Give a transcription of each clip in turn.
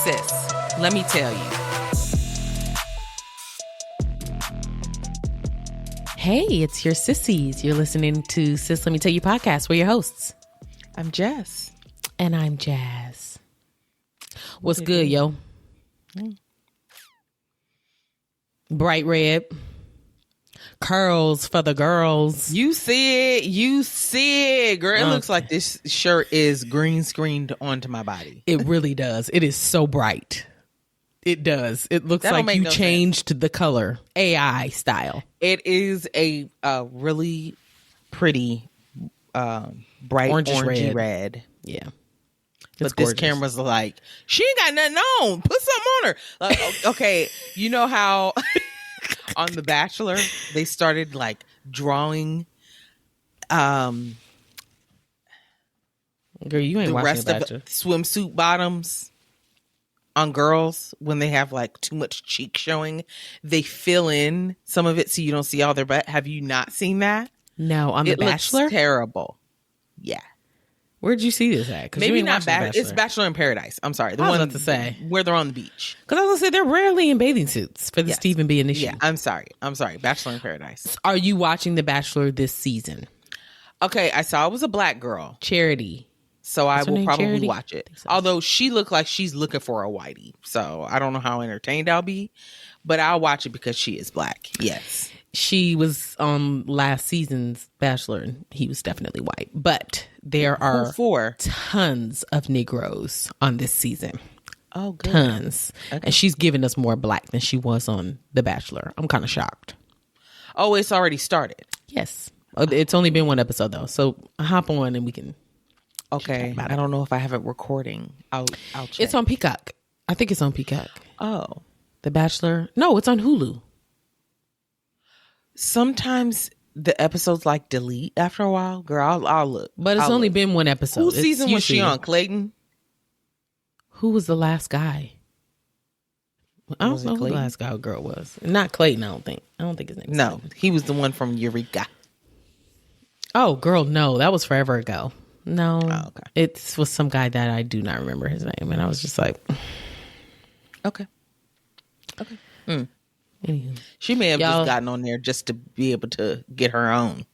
sis, let me tell you. Hey, it's your sissies. You're listening to Sis, Let Me Tell You podcast. We're your hosts. I'm Jess. And I'm Jazz. What's good, yo? Bright red. Curls for the girls. You see it. Girl, it looks like this shirt is green screened onto my body. It really does. It is so bright. It does. It looks That don't like make you no changed the color, AI style. It is a really pretty bright orangey red. Yeah. But this camera's like, she ain't got nothing on. Put something on her. Like, okay, you know how on The Bachelor they started like drawing Girl, you ain't the watching rest The of Bachelor. the swimsuit bottoms on girls when they have like too much cheek showing. They fill in some of it so you don't see all their butt. Have you not seen that? No, on The Bachelor? Looks terrible. Yeah. Where'd you see this at? Maybe not Bachelor. It's Bachelor in Paradise. I'm sorry. The I was one about to say. where they're on the beach. Because I was going to say, they're rarely in bathing suits for this Yes. to even be an issue. Yeah, I'm sorry. Bachelor in Paradise. Are you watching The Bachelor this season? Okay, I saw it was a black girl. Charity. So I will probably Charity? watch it. So. Although she looked like she's looking for a whitey. So I don't know how entertained I'll be. But I'll watch it because she is black. Yes. She was on last season's Bachelor, and he was definitely white. But there are tons of Negroes on this season. Oh, good. Tons. Okay. And she's giving us more black than she was on The Bachelor. I'm kind of shocked. Oh, it's already started. Yes. It's only been one episode, though. So hop on and we can... Okay. I don't know if I have it recording. I'll check. It's on Peacock. I think it's on Peacock. Oh. The Bachelor. No, it's on Hulu. Sometimes the episodes like delete after a while. Girl, I'll look. But it's only been one episode. Whose season was she on? Clayton? Who was the last guy? I don't know who the last guy or girl was. Not Clayton, I don't think. I don't think his name was No, Clayton. he was the one from Eureka. Oh, girl, no. That was forever ago. No. Oh, okay. It was some guy that I do not remember his name. And I was just like... Okay. Anywho. She may have just gotten on there just to be able to get her own.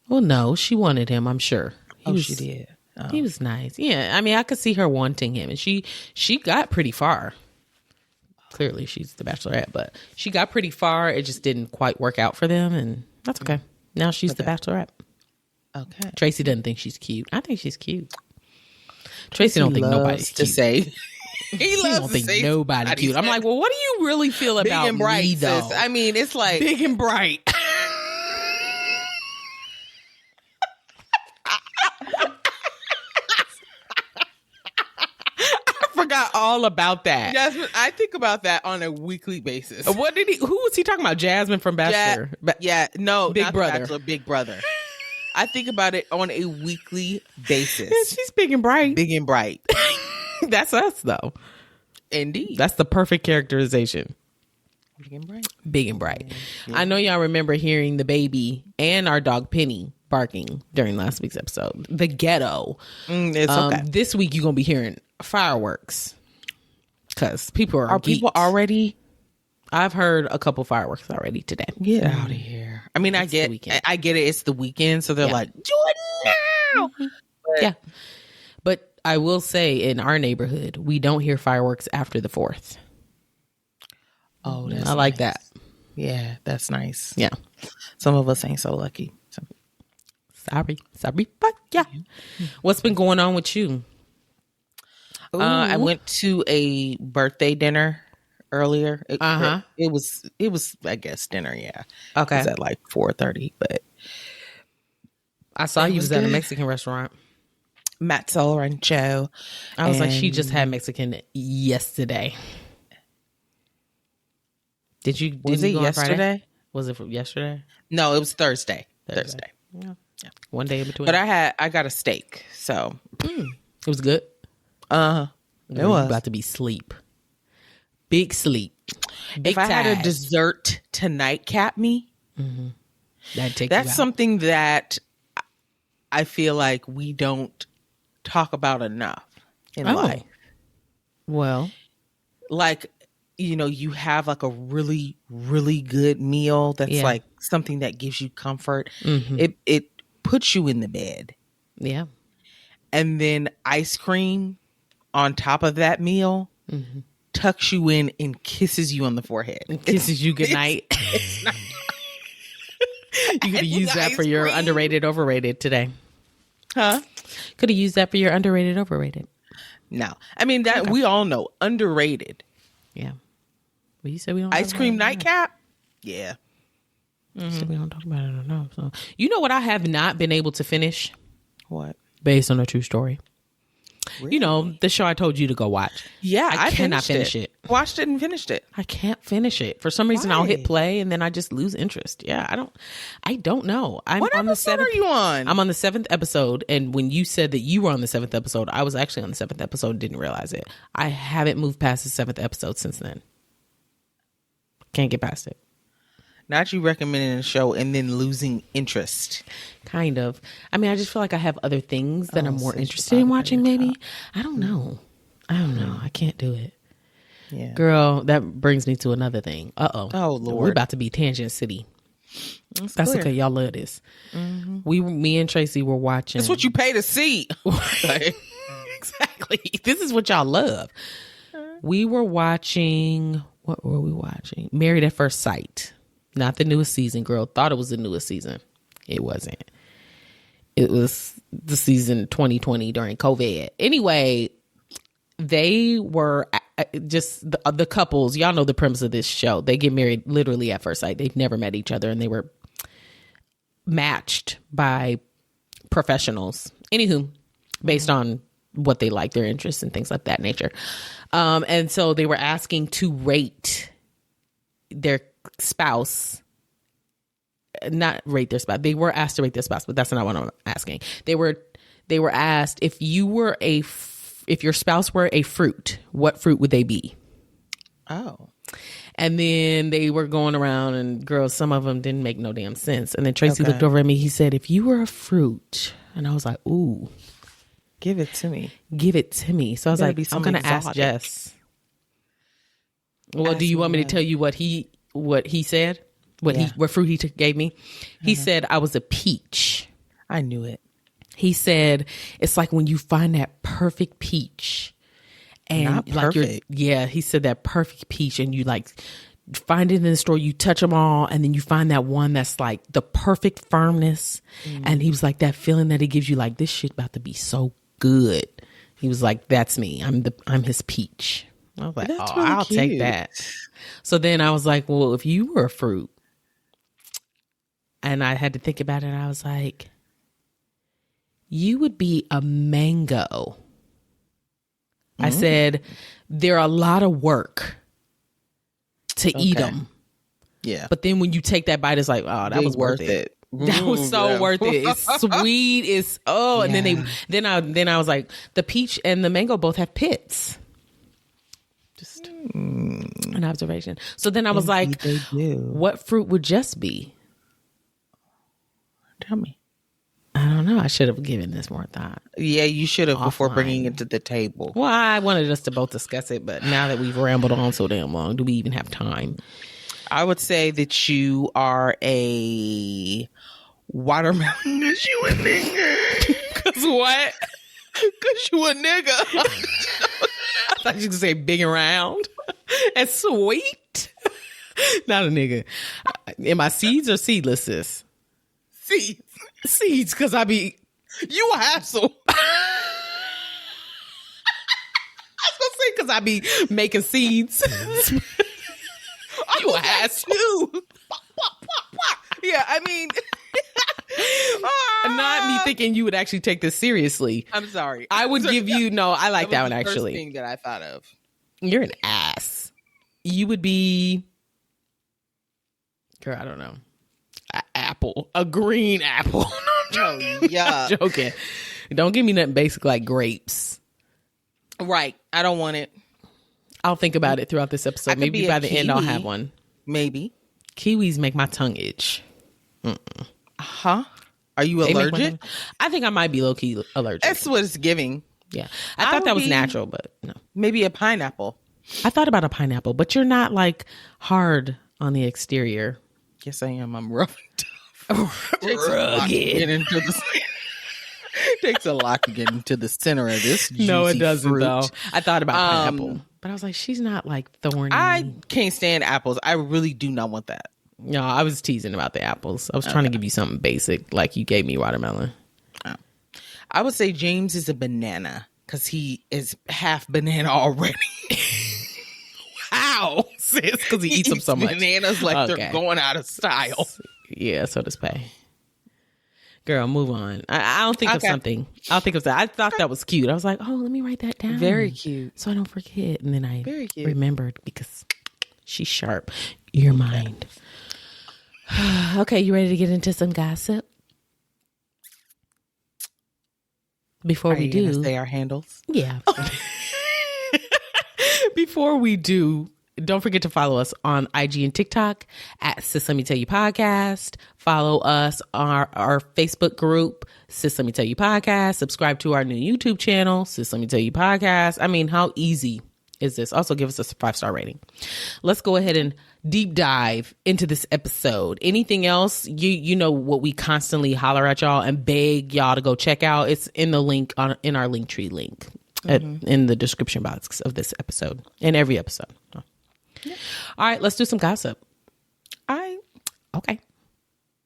Well, no. She wanted him, I'm sure. She did. Oh. He was nice. Yeah. I mean, I could see her wanting him. And she got pretty far. Clearly, she's the Bachelorette. But she got pretty far. It just didn't quite work out for them. And that's okay. Now she's the Bachelorette. Okay. Tracy doesn't think she's cute. I think she's cute. Tracy don't think nobody's cute. To say. He don't think nobody cute. I'm like, well, what do you really feel about big and bright, me, though? sis. I mean, it's like big and bright. I forgot all about that. Jasmine, I think about that on a weekly basis. Who was he talking about? Jasmine from Bachelor? No, Big not Brother. Bachelor, Big Brother. I think about it on a weekly basis. Yeah, she's big and bright. Big and bright. That's us, though. Indeed. That's the perfect characterization. Big and bright. Big and bright. Yeah. I know y'all remember hearing the baby and our dog Penny barking during last week's episode. The ghetto. It's okay. This week you're going to be hearing fireworks. Because people are geeks. People already? I've heard a couple fireworks already today. Get out of here. I mean, I get it. It's the weekend. So they're like, do it now. Yeah. But I will say in our neighborhood, we don't hear fireworks after the 4th. Oh, that's I like that. Yeah, that's nice. Yeah. Some of us ain't so lucky. Sorry. But yeah. What's been going on with you? I went to a birthday dinner earlier. It was I guess dinner, yeah. Okay. It was at like 4:30, but I saw you was at a Mexican restaurant. Matzo Rancho. I was like, she just had Mexican yesterday. Was it yesterday? Was it from yesterday? No, it was Thursday. Thursday. Yeah. One day in between. But I got a steak, so it was good. It was about to be sleep. Big sleep. If I had a dessert to nightcap me, that'd take that's something that I feel like we don't talk about enough in life. Well, like, you know, you have like a really, really good meal that's like something that gives you comfort. It puts you in the bed. Yeah. And then ice cream on top of that meal tucks you in and kisses you on the forehead. And kisses you goodnight. It's not. You could have used that for your underrated, overrated today. Huh? Could have used that for your underrated, overrated. No. I mean, that we all know. Underrated. Yeah. Well, you said we don't ice cream nightcap? Yeah. So we don't talk about it enough. So, you know what I have not been able to finish? What? Based on a true story. Really? You know, the show I told you to go watch. Yeah, I cannot finish it. Watched it and finished it. I can't finish it. For some reason, I'll hit play and then I just lose interest. Yeah, I don't know. What episode are you on? I'm on the 7th episode. And when you said that you were on the 7th episode, I was actually on the 7th episode and didn't realize it. I haven't moved past the 7th episode since then. Can't get past it. Not you recommending a show and then losing interest. Kind of. I mean, I just feel like I have other things that I'm more interested in watching, maybe. I don't know. I can't do it. Yeah. Girl, that brings me to another thing. Uh-oh. Oh, Lord. We're about to be Tangent City. That's okay. Y'all love this. Me and Tracy were watching. That's what you pay to see. Exactly. This is what y'all love. We were watching... What were we watching? Married at First Sight. Not the newest season, girl. Thought it was the newest season. It wasn't. It was the season 2020 during COVID. Anyway, they were just the couples. Y'all know the premise of this show. They get married literally at first sight. They've never met each other and they were matched by professionals. Anywho, based on what they like, their interests and things like that nature. And so they were asking to rate their spouse, not rate their spouse. They were asked to rate their spouse, but that's not what I'm asking. They were asked if your spouse were a fruit, what fruit would they be? Oh. And then they were going around and girls, some of them didn't make no damn sense. And then Tracy looked over at me. He said, if you were a fruit, and I was like, ooh. Give it to me. Give it to me. So I was like, I'm going to ask Jess. Well, do you want me to tell you what he said? What fruit he gave me? He said I was a peach. I knew it. He said it's like when you find that perfect peach. And not perfect. He said that perfect peach and you like find it in the store, you touch them all, and then you find that one that's like the perfect firmness. And he was like, that feeling that it gives you, like, this shit about to be so good. He was like, that's me. I'm his peach. I was like, really I'll take that. So then I was like, well, if you were a fruit, and I had to think about it, and I was like, you would be a mango. I said, they're a lot of work to eat them. Yeah. But then when you take that bite, it's like, oh, that was worth it. That was so worth it. It's sweet. It's and then I was like, the peach and the mango both have pits. Just an observation. So then I was like, what fruit would Jess be? Tell me. I don't know. I should have given this more thought. Yeah, you should have before bringing it to the table. Well, I wanted us to both discuss it, but now that we've rambled on so damn long, do we even have time? I would say that you are a watermelon. Because you a nigga. Because what? Because you a nigga. I thought you were going to say big and round and sweet. Not a nigga. Am I seeds or seedless, sis? Seeds, because I be... You a hassle. I was going to say because I be making seeds. You a hassle. Yeah, I mean... Not me thinking you would actually take this seriously. I'm sorry. I would give you... No, I like that one, actually. actually. First thing that I thought of. You're an ass. You would be... Girl, I don't know. Apple. A green apple. No, I'm joking. Yeah. I'm joking. Don't give me nothing basic like grapes. Right. I don't want it. I'll think about it throughout this episode. Maybe by the end I'll have one. Maybe. Kiwis make my tongue itch. Huh? Are you allergic? I think I might be low-key allergic. That's what it's giving. Yeah. I thought that was natural, but no. Maybe a pineapple. I thought about a pineapple, but you're not like hard on the exterior. Yes, I am. I'm rough and tough. Takes a lot to get into the center of this juicy No, it doesn't fruit. though. I thought about pineapple, but I was like, she's not like thorny. I can't stand apples. I really do not want that. No, I was teasing about the apples. I was trying to give you something basic, like you gave me watermelon. I would say James is a banana because he is half banana already. Wow, sis, because he eats them so much. Bananas like they're going out of style. Yeah, so does Pay. Girl, move on. I don't think of something. I'll think of that. I thought that was cute. I was like, oh, let me write that down. Very cute. So I don't forget. And then I Very cute. remembered because she's sharp. Your mind. Okay, you ready to get into some gossip? Before we do, say our handles. Yeah. Before we do, don't forget to follow us on IG and TikTok at Sis Let Me Tell You Podcast. Follow us on our Facebook group, Sis Let Me Tell You Podcast. Subscribe to our new YouTube channel, Sis Let Me Tell You Podcast. I mean, how easy is this? Also, give us a 5-star rating. Let's go ahead and deep dive into this episode. Anything else? You know what we constantly holler at y'all and beg y'all to go check out. It's in the link in our Linktree link in the description box of this episode and every episode. Yeah. All right, let's do some gossip. Okay.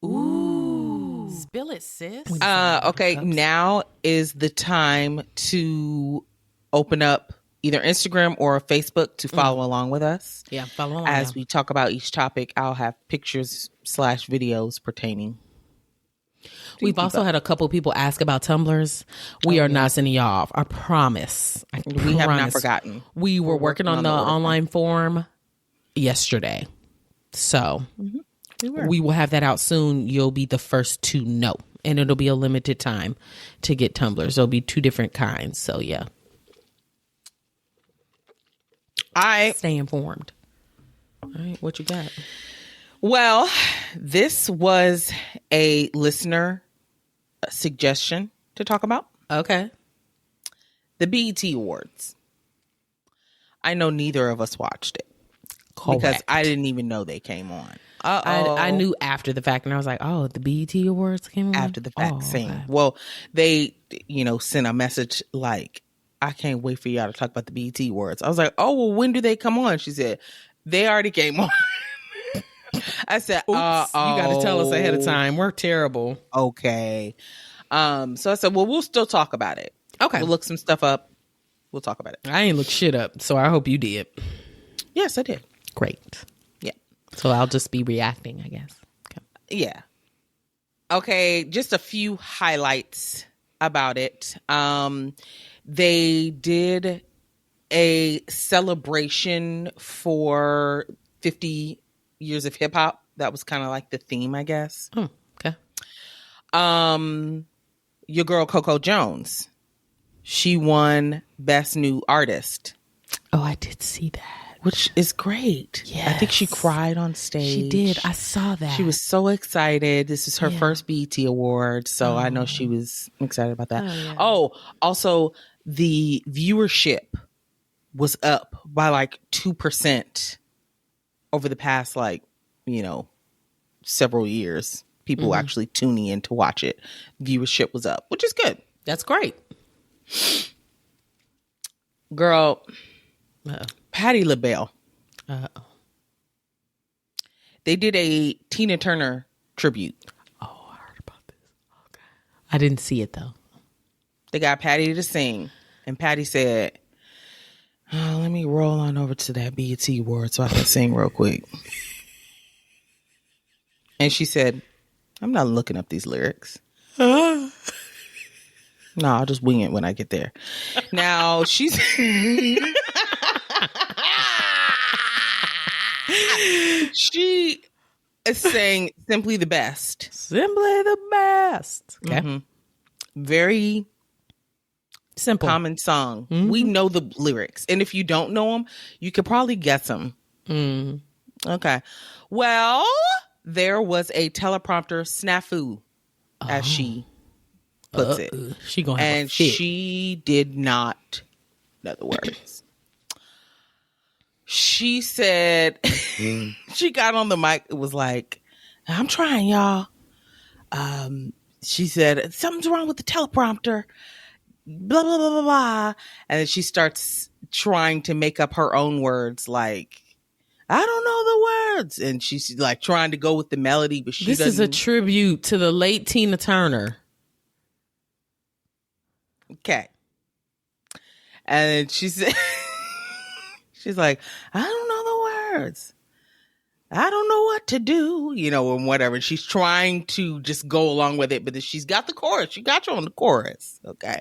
Ooh. Spill it, sis. Okay, now is the time to open up either Instagram or Facebook to follow along with us. Yeah, follow along. As we talk about each topic, I'll have pictures / videos pertaining. We've also had a couple people ask about tumblers. We are not sending y'all off. I promise. We have not forgotten. We were working on the online form yesterday. So we will have that out soon. You'll be the first to know. And it'll be a limited time to get tumblers. There'll be 2 different kinds. So yeah. Stay informed. All right, what you got? Well, this was a listener suggestion to talk about. Okay. The BET Awards. I know neither of us watched it. Correct. Because I didn't even know they came on. I knew after the fact, and I was like, oh, the BET Awards came on? After the fact, same. Okay. Well, they, sent a message like, I can't wait for y'all to talk about the BET Awards. I was like, oh, well, when do they come on? She said, they already came on. I said, oops, you got to tell us ahead of time. We're terrible. Okay. So I said, well, we'll still talk about it. Okay. We'll look some stuff up. We'll talk about it. I ain't look shit up, so I hope you did. Yes, I did. Great. Yeah. So I'll just be reacting, I guess. Okay. Yeah. Okay, just a few highlights about it. They did a celebration for 50 years of hip hop. That was kind of like the theme, I guess. Oh, okay. Your girl Coco Jones, she won Best New Artist. Oh, I did see that. Which is great. Yes. I think she cried on stage. She did. I saw that. She was so excited. This is her first BET award. So I know she was excited about that. Also the viewership was up by like 2% over the past several years. People actually tuning in to watch it. Viewership was up, which is good. That's great. Girl, Patti LaBelle. They did a Tina Turner tribute. Oh, I heard about this. Okay. I didn't see it though. They got Patti to sing, and Patti said, let me roll on over to that BET award so I can sing real quick. And she said, I'm not looking up these lyrics. No, I'll just wing it when I get there. Now, she's... she is saying simply the best. Simply the best. Okay. Mm-hmm. Very simple. Common song. Mm-hmm. We know the lyrics. And if you don't know them, you could probably guess them. Mm. Okay. Well, there was a teleprompter snafu, as she puts it. She gonna have and a fit. She did not know the words. She said, she got on the mic. It was like, I'm trying, y'all. She said, something's wrong with the teleprompter. Blah, blah, blah, blah, blah. And then she starts trying to make up her own words like, I don't know the words. And she's like trying to go with the melody, but This is a tribute to the late Tina Turner. Okay. And then she said, she's like, I don't know the words. I don't know what to do, and whatever. She's trying to just go along with it, but she's got the chorus. She got you on the chorus. Okay.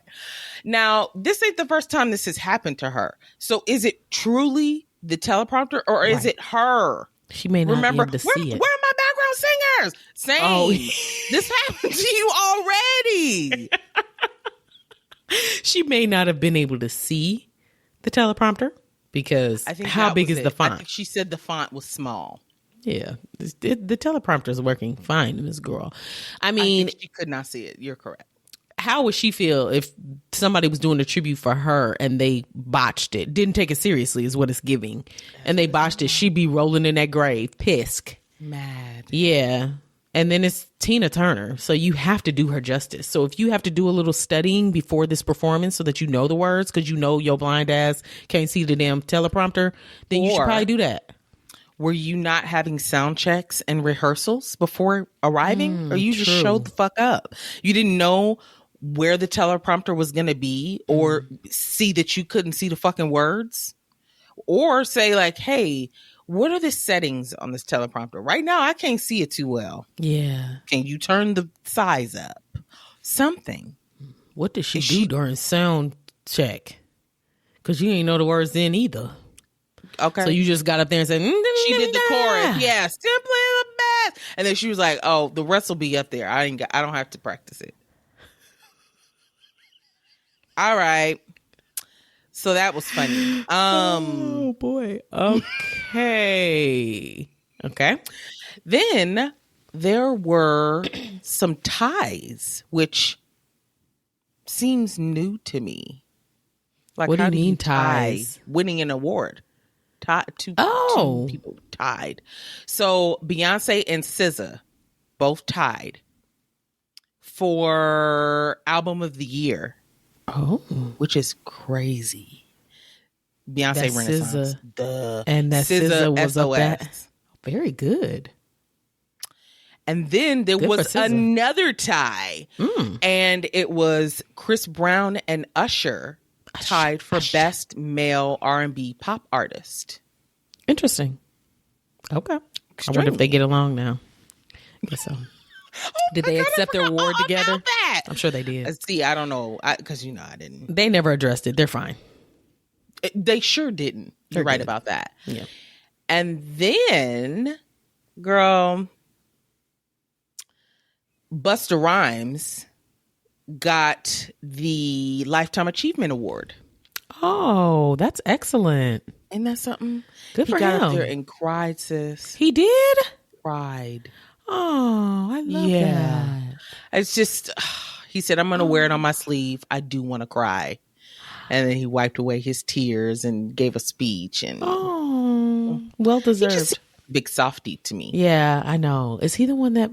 Now, this ain't the first time this has happened to her. So is it truly the teleprompter or is it her? She may not be able to see it. Where are my background singers? Same. Oh. This happened to you already. She may not have been able to see the teleprompter because how big is the font? I think she said the font was small. Yeah, the teleprompter is working fine, Miss Girl. I mean, she could not see it. You're correct. How would she feel if somebody was doing a tribute for her and they botched it? Didn't take it seriously is what it's giving. And they botched it. She'd be rolling in that grave, pissed. Mad. Yeah. And then it's Tina Turner. So you have to do her justice. So if you have to do a little studying before this performance so that you know the words, because your blind ass can't see the damn teleprompter, then you should probably do that. Were you not having sound checks and rehearsals before arriving? Or you just showed the fuck up? You didn't know where the teleprompter was going to be or see that you couldn't see the fucking words? Or say like, hey, what are the settings on this teleprompter? Right now, I can't see it too well. Yeah. Can you turn the size up? Something. What did she do during sound check? Because you ain't know the words then either. Okay. So you just got up there and said, she did the chorus. Yeah, simply the best. And then she was like, oh, the rest will be up there. I don't have to practice it. All right. So that was funny. Oh boy. Okay. Okay. Then there were some ties, which seems new to me. Like, what do you mean ties? Winning an award. Two people tied. So Beyonce and SZA both tied for album of the year. Oh, which is crazy. Beyonce that Renaissance. And that SZA was SOS. up that. Very good. And then there was another tie. And it was Chris Brown and Usher tied for Best Male R&B Pop Artist. Interesting. Okay. I wonder if they get along now. I guess so. Did they accept their award together? I'm sure they did. See, I don't know. Because, I didn't. They never addressed it. They're fine. They sure didn't. You're right about that. Yeah. And then, girl, Busta Rhymes got the Lifetime Achievement Award. Oh, that's excellent. Isn't that something? Good for him. He got up there and cried, sis. He did? Cried. Oh, I love that. It's just, he said, I'm going to wear it on my sleeve. I do want to cry. And then he wiped away his tears and gave a speech. And well deserved. Just big softy to me. Yeah, I know. Is he the one that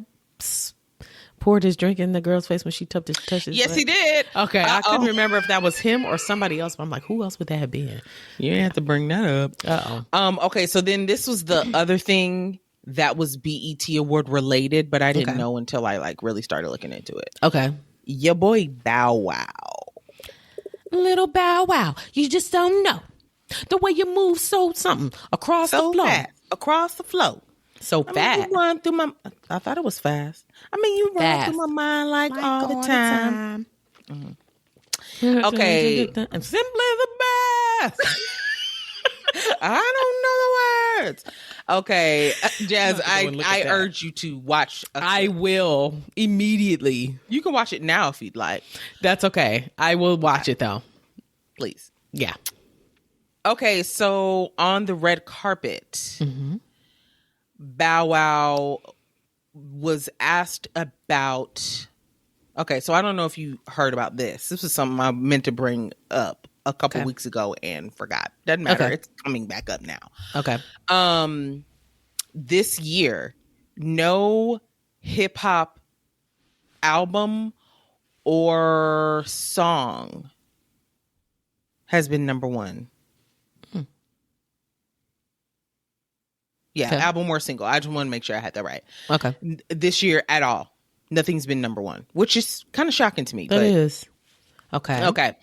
poured his drink in the girl's face when she touched his Yes, he did. Okay, I couldn't remember if that was him or somebody else. But I'm like, who else would that have been? You didn't have to bring that up. Okay, so then this was the other thing that was BET Award related, but I didn't know until I really started looking into it. Okay. Your boy Bow Wow. Little Bow Wow. You just don't know. The way you move so something across the floor. Fast. Across the floor. So fast. You run through I thought it was fast. You run through my mind like all the time. Mm-hmm. Okay. I'm simply the best. I don't know the words. Okay, Jazz, I urge you to watch. I will immediately. You can watch it now if you'd like. That's okay. I will watch it though. Please. Yeah. Okay, so on the red carpet, Bow Wow was asked about. Okay, so I don't know if you heard about this. This was something I meant to bring up a couple weeks ago and forgot. Doesn't matter. Okay. It's coming back up now. Okay. This year, no hip hop album or song has been number one. Yeah, Okay. album or single. I just want to make sure I had that right. Okay. This year at all, nothing's been number one, which is kind of shocking to me. That is. Okay. Okay.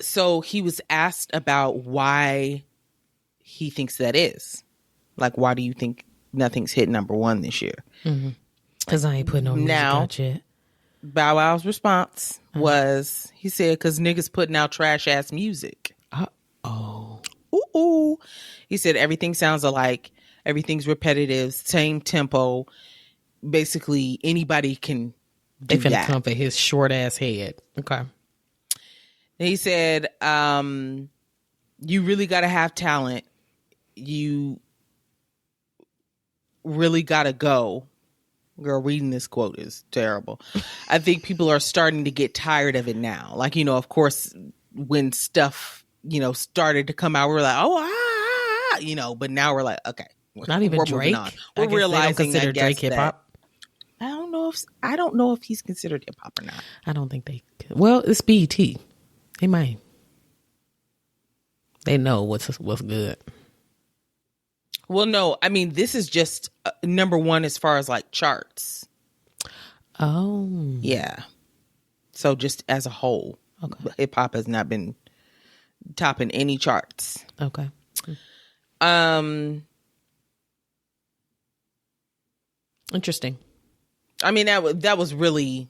So he was asked about why he thinks that is. Like, why do you think nothing's hit number one this year? Because I ain't putting no music out yet. Bow Wow's response was, he said, because niggas putting out trash ass music. Oh. Ooh. He said everything sounds alike. Everything's repetitive, same tempo. Basically, anybody can do They finna that. come for his short ass head. Okay. He said, you really got to have talent. You really got to go. Girl, reading this quote is terrible. I think people are starting to get tired of it now. Like, you know, of course, when stuff, you know, started to come out, we were like, oh, you know, but now we're like, okay. Not even we're Drake. moving on. We're realizing, consider Drake hip hop. I don't know if he's considered hip hop or not. I don't think they. Well, it's BET. They might. They know what's good. Well, no, I mean, this is just number one as far as like charts. Oh, Yeah. So just as a whole, hip hop has not been topping any charts. okay. Interesting. I mean, that was really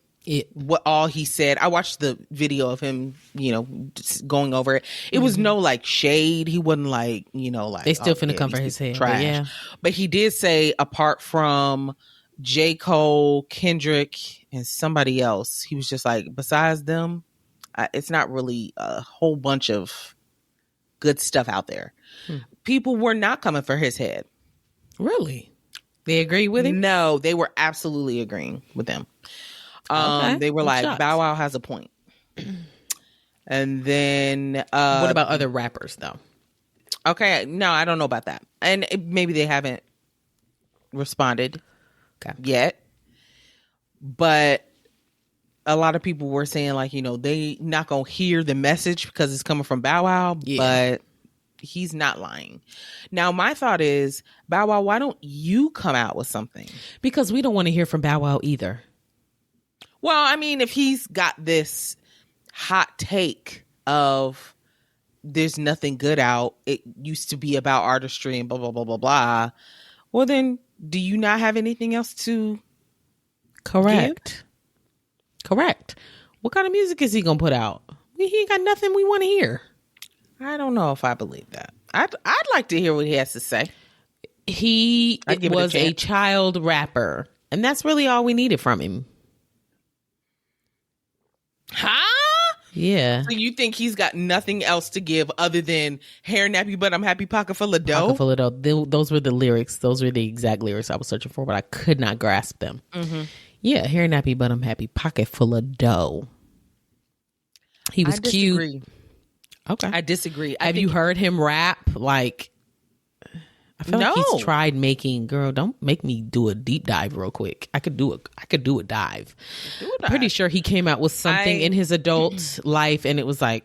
what all he said. I watched the video of him, you know, just going over it. It was no like shade. He wasn't like, you know, like They still finna cover his head. Trash. Yeah. But he did say, apart from J. Cole, Kendrick, and somebody else, he was just like, besides them, it's not really a whole bunch of good stuff out there. People were not coming for his head. Really? They agree with him? No, they were absolutely agreeing with him. Okay. They were I'm like, shocked. Bow Wow has a point. And then What about other rappers though? okay, no, I don't know about that. And maybe they haven't responded yet. But a lot of people were saying, like, you know, they not gonna hear the message because it's coming from Bow Wow, but he's not lying. Now, my thought is, Bow Wow, why don't you come out with something? Because we don't want to hear from Bow Wow either. Well, I mean, if he's got this hot take of there's nothing good out, it used to be about artistry and blah, blah, blah, blah, blah. Well, then do you not have anything else to Correct. Correct. What kind of music is he going to put out? He ain't got nothing we want to hear. I don't know if I believe that. I'd like to hear what he has to say. He give it a was a chance. child rapper, and that's really all we needed from him. Huh? Yeah. So you think he's got nothing else to give other than hair nappy, but I'm happy, pocket full of dough? Pocket full of dough. Those were the lyrics. Those were the exact lyrics I was searching for, but I could not grasp them. Yeah, hair nappy, but I'm happy, pocket full of dough. He was cute. Okay. I disagree. Have you heard him rap? Like, I feel like he's tried making. Girl, don't make me do a deep dive real quick. I could do a dive. Pretty sure he came out with something in his adult life, and it was like,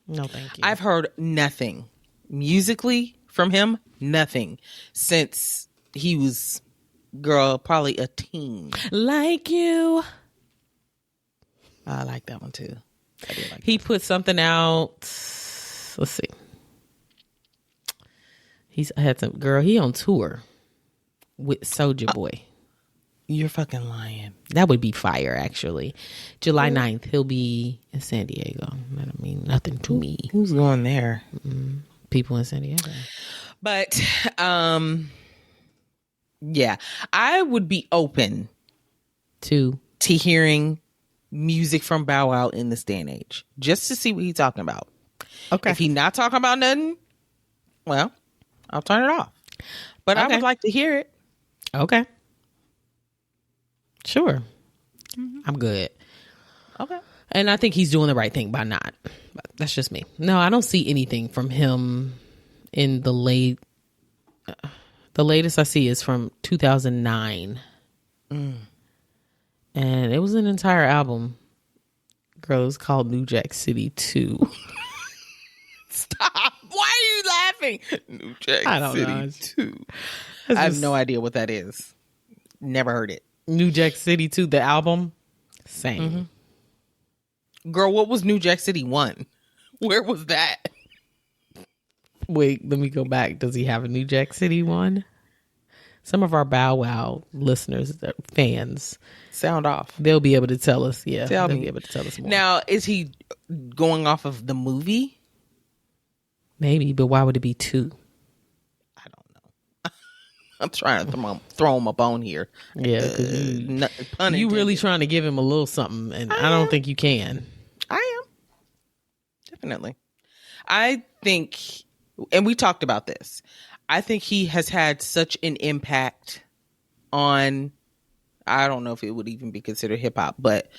no, thank you. I've heard nothing musically from him. Nothing since he was, girl, probably a teen. Like you. I like that one too. I do like He put something out. Let's see. He's had some girl. He on tour with Soulja Boy. You're fucking lying. That would be fire, actually. July 9th, he'll be in San Diego. That don't mean nothing to me. Who's going there? People in San Diego. But yeah, I would be open to hearing music from Bow Wow in this day and age, just to see what he's talking about. Okay. If he's not talking about nothing, well, I'll turn it off. But I would like to hear it. Okay. Sure. I'm good. Okay. And I think he's doing the right thing by not. But that's just me. No, I don't see anything from him in the latest I see is from 2009. And it was an entire album. Girl, it was called New Jack City 2. Stop. Why are you laughing? New Jack City 2. I have no idea what that is. Never heard it. New Jack City 2, the album? Same. Mm-hmm. Girl, what was New Jack City 1? Where was that? Wait, let me go back. Does he have a New Jack City 1? Some of our Bow Wow listeners, fans, sound off. They'll be able to tell us. Yeah, they'll be able to tell us more. Now, is he going off of the movie? Maybe, but why would it be 2? I don't know. I'm trying to throw him a bone here. Yeah, because you really trying to give him a little something, and I don't think you can. I am. Definitely. I think, and we talked about this, I think he has had such an impact on, I don't know if it would even be considered hip hop, but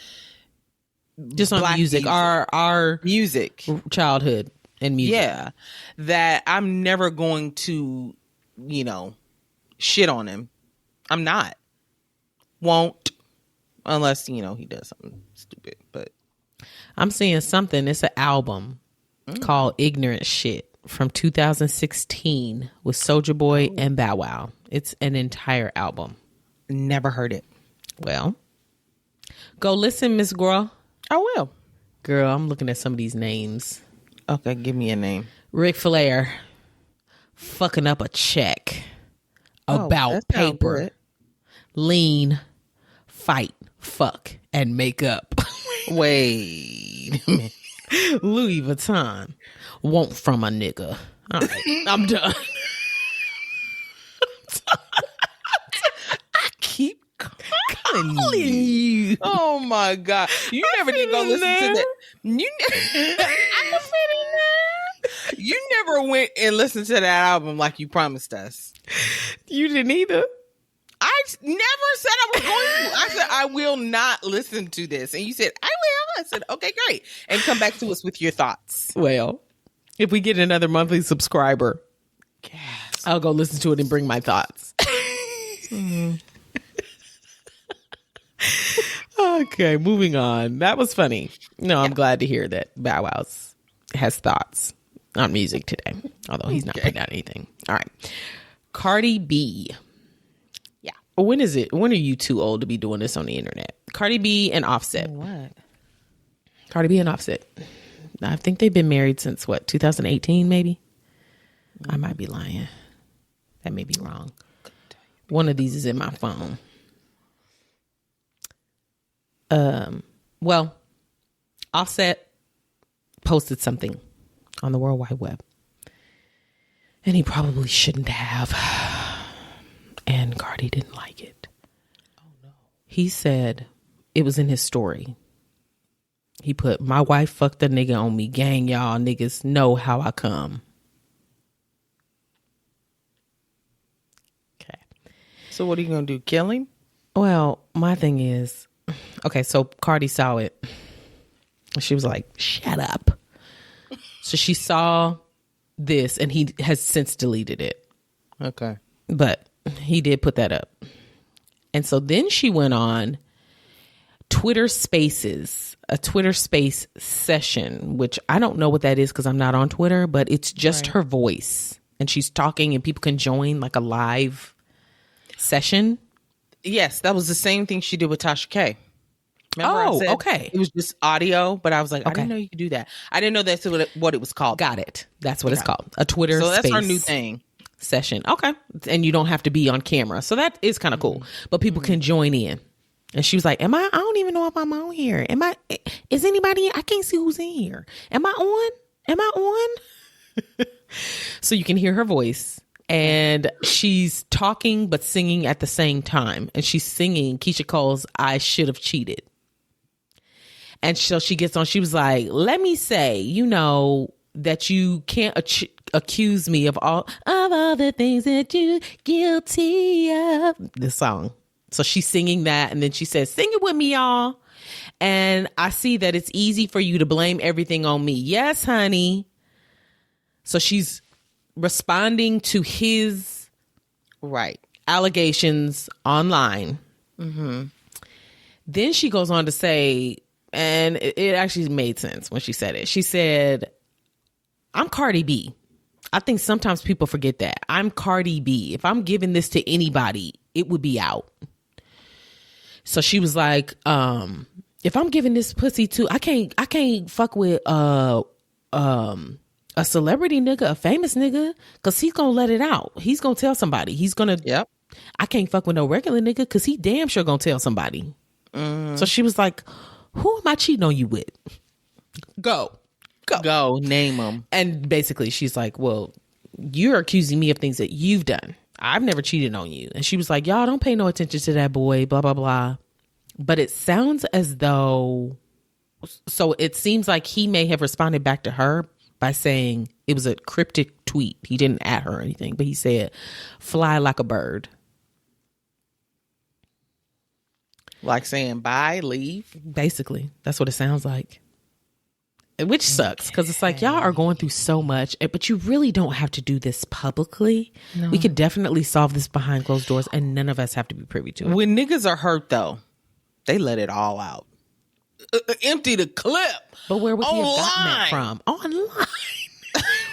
just on music, our music, childhood and music. Yeah, that I'm never going to, shit on him. I'm not. Won't, unless, he does something stupid. But I'm seeing something. It's an album called Ignorant Shit from 2016 with Soulja Boy and Bow Wow. It's an entire album. Never heard it. Well, go listen, Miss Girl. I will. Girl, I'm looking at some of these names. Okay, give me a name. Ric Flair fucking up a check about paper. Good. Lean, fight, fuck, and make up. Wait a minute. Louis Vuitton, want from a nigga. All right, I'm done. I keep calling you. Oh my God. You never did go listen to that. I can fit in there. You never went and listened to that album like you promised us. You didn't either. I never said I was going to. I said, I will not listen to this. And you said, I will. I said, okay, great. And come back to us with your thoughts. Well, if we get another monthly subscriber, yes, I'll go listen to it and bring my thoughts. Okay, moving on. That was funny. No, I'm glad to hear that Bow Wow has thoughts on music today, although he's not putting out anything. All right. Cardi B. Yeah. When is it? When are you too old to be doing this on the internet? Cardi B and Offset. What? Cardi B and Offset. I think they've been married since 2018 maybe? I might be lying. That may be wrong. One of these is in my phone. Well, Offset posted something on the World Wide Web, and he probably shouldn't have. And Cardi didn't like it. Oh no. He said it was in his story. He put, "My wife fucked a nigga on me. Gang, y'all niggas know how I come." Okay. So what are you going to do? Kill him? Well, my thing is, okay, so Cardi saw it. She was like, shut up. So she saw this and he has since deleted it. Okay. But he did put that up. And so then she went on Twitter Spaces, a Twitter Space session, which I don't know what that is because I'm not on Twitter, but it's just her voice. And she's talking and people can join like a live session. Yes, that was the same thing she did with Tasha K. Remember okay. It was just audio, but I was like, I didn't know you could do that. I didn't know that's what it was called. Got it. That's what it's called. A Twitter Space. So that's our new thing. Session. Okay. And you don't have to be on camera. So that is kind of cool. But people can join in. And she was like, I don't even know if I'm on here. Is anybody, I can't see who's in here. Am I on? So you can hear her voice. And she's talking but singing at the same time. And she's singing Keisha Cole's I Should Have Cheated. And so she gets on. She was like, let me say, that you can't accuse me of all the things that you're guilty of. This song. So she's singing that, and then she says, "Sing it with me, y'all." And I see that it's easy for you to blame everything on me. Yes, honey. So she's responding to his allegations online. Then she goes on to say, and it actually made sense when she said it. She said, "I'm Cardi B. I think sometimes people forget that. I'm Cardi B. If I'm giving this to anybody, it would be out." So she was like, if I'm giving this pussy to, I can't fuck with a celebrity nigga, a famous nigga, because he's gonna let it out. He's gonna tell somebody. He's gonna. Yep. I can't fuck with no regular nigga because he damn sure gonna tell somebody. So she was like, "Who am I cheating on you with? Go, name them." And basically, she's like, "Well, you're accusing me of things that you've done. I've never cheated on you." And she was like, "Y'all don't pay no attention to that boy, blah, blah, blah." But it sounds as though, so it seems like he may have responded back to her by saying, it was a cryptic tweet. He didn't at her or anything, but he said, "Fly like a bird." Like saying bye, leave. Basically, that's what it sounds like. Which sucks, because it's like, y'all are going through so much, but you really don't have to do this publicly. No. We could definitely solve this behind closed doors, and none of us have to be privy to it. When niggas are hurt, though, they let it all out. Empty the clip. But where would he have gotten that from? Online.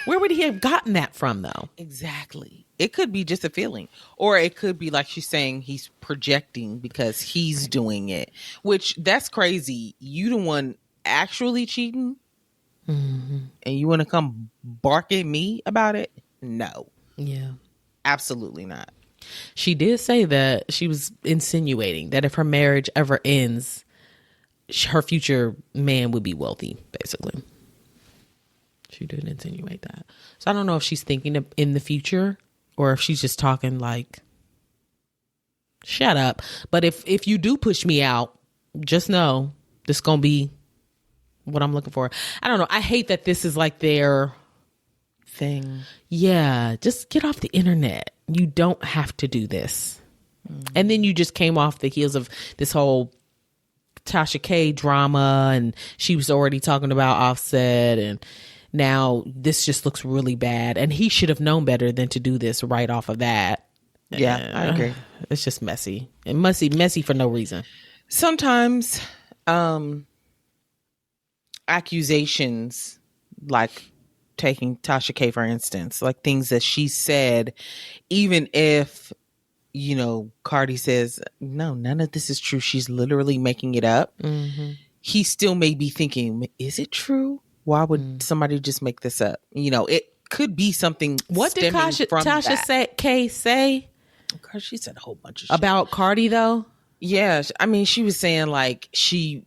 Where would he have gotten that from, though? Exactly. It could be just a feeling. Or it could be like she's saying he's projecting because he's doing it. Which, that's crazy. You the one actually cheating? And you want to come bark at me about it? No. Yeah. Absolutely not. She did say that she was insinuating that if her marriage ever ends, her future man would be wealthy, basically. She did insinuate that. So I don't know if she's thinking in the future or if she's just talking like, shut up. But if you do push me out, just know this is going to be what I'm looking for. I don't know. I hate that this is like their thing. Yeah. Just get off the internet. You don't have to do this. And then you just came off the heels of this whole Tasha K drama, and she was already talking about Offset, and now this just looks really bad, and he should have known better than to do this right off of that. Yeah, I agree. It's just messy. It must be messy for no reason. Sometimes accusations, like taking Tasha K for instance, like things that she said, even if, you know, Cardi says, no, none of this is true, she's literally making it up. He still may be thinking, is it true? Why would somebody just make this up? You know, it could be something. What did Tasha K say? Because she said a whole bunch of shit. About Cardi, though? Yeah. I mean, she was saying like she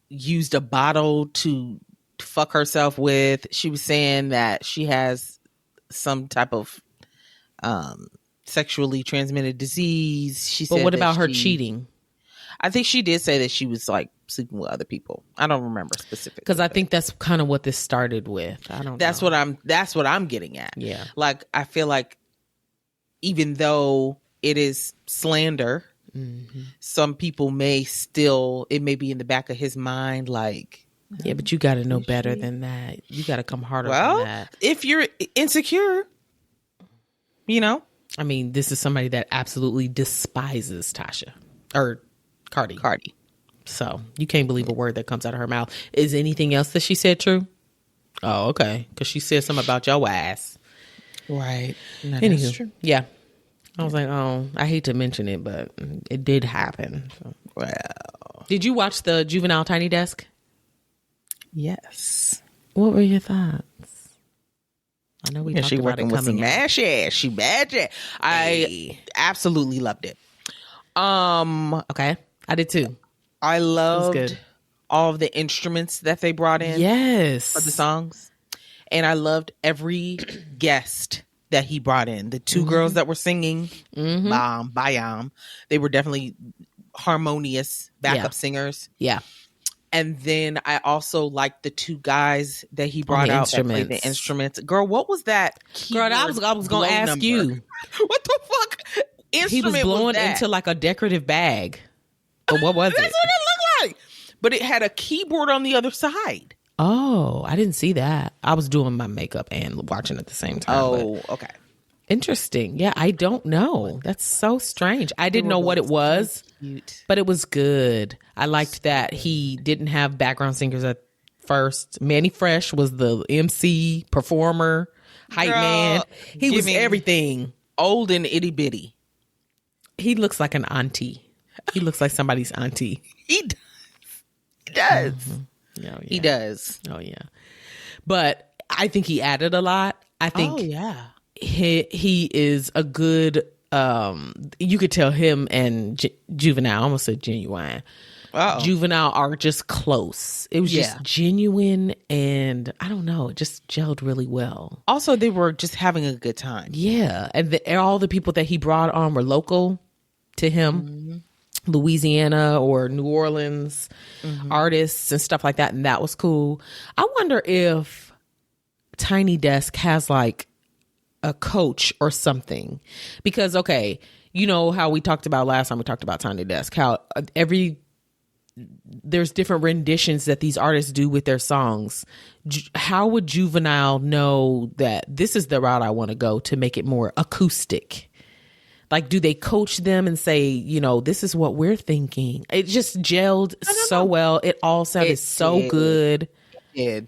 used a bottle to fuck herself with. She was saying that she has some type of sexually transmitted disease. She said, but what about her cheating? I think she did say that she was like sleeping with other people. I don't remember specifically. Because I think that's kind of what this started with. I don't know. That's what I'm getting at. Yeah. Like, I feel like even though it is slander, some people may still, it may be in the back of his mind, like, yeah, but you got to know better than that. You got to come harder than that. If you're insecure, you know. I mean, this is somebody that absolutely despises Tasha or Cardi. So you can't believe a word that comes out of her mouth. Is anything else that she said true? Oh, okay. Because she said something about your ass. Right. No, that's true. Yeah. I was like, oh, I hate to mention it, but it did happen. So. Well. Did you watch the Juvenile Tiny Desk? Yes. What were your thoughts? I know we talked about it coming mash ass. She bad ass. I absolutely loved it. Okay. I did too. I loved all of the instruments that they brought in. Yes. For the songs. And I loved every guest that he brought in. The two girls that were singing, Bayam, they were definitely harmonious backup singers. Yeah. And then I also liked the two guys that he brought out that played the instruments. Girl, what was that? Girl, I was going to ask you. What the fuck? instrument He was blowing that? into like a decorative bag. But what was That's it? what it looked like. But it had a keyboard on the other side. Oh, I didn't see that. I was doing my makeup and watching at the same time. Oh, okay. Interesting. Yeah, I don't know. That's so strange. I didn't know what it was, but it was good. I liked that he didn't have background singers at first. Manny Fresh was the MC, performer, hype man. He was everything. Old and itty bitty. He looks like an auntie. He looks like somebody's auntie. He does. He does. Mm-hmm. Oh, yeah. He does. Oh, yeah. But I think he added a lot. I think he is a good, you could tell him and Juvenile, I almost said Genuine. Juvenile are just close. It was just genuine, and I don't know, it just gelled really well. Also, they were just having a good time. Yeah. And all the people that he brought on were local to him. Mm-hmm. Louisiana or New Orleans artists and stuff like that, and that was cool. I wonder if Tiny Desk has like a coach or something, because okay, you know how we talked about last time we talked about Tiny Desk, how there's different renditions that these artists do with their songs. How would Juvenile know that this is the route I want to go to make it more acoustic? Like, do they coach them and say, you know, this is what we're thinking? It just gelled so well. It all sounded so good. It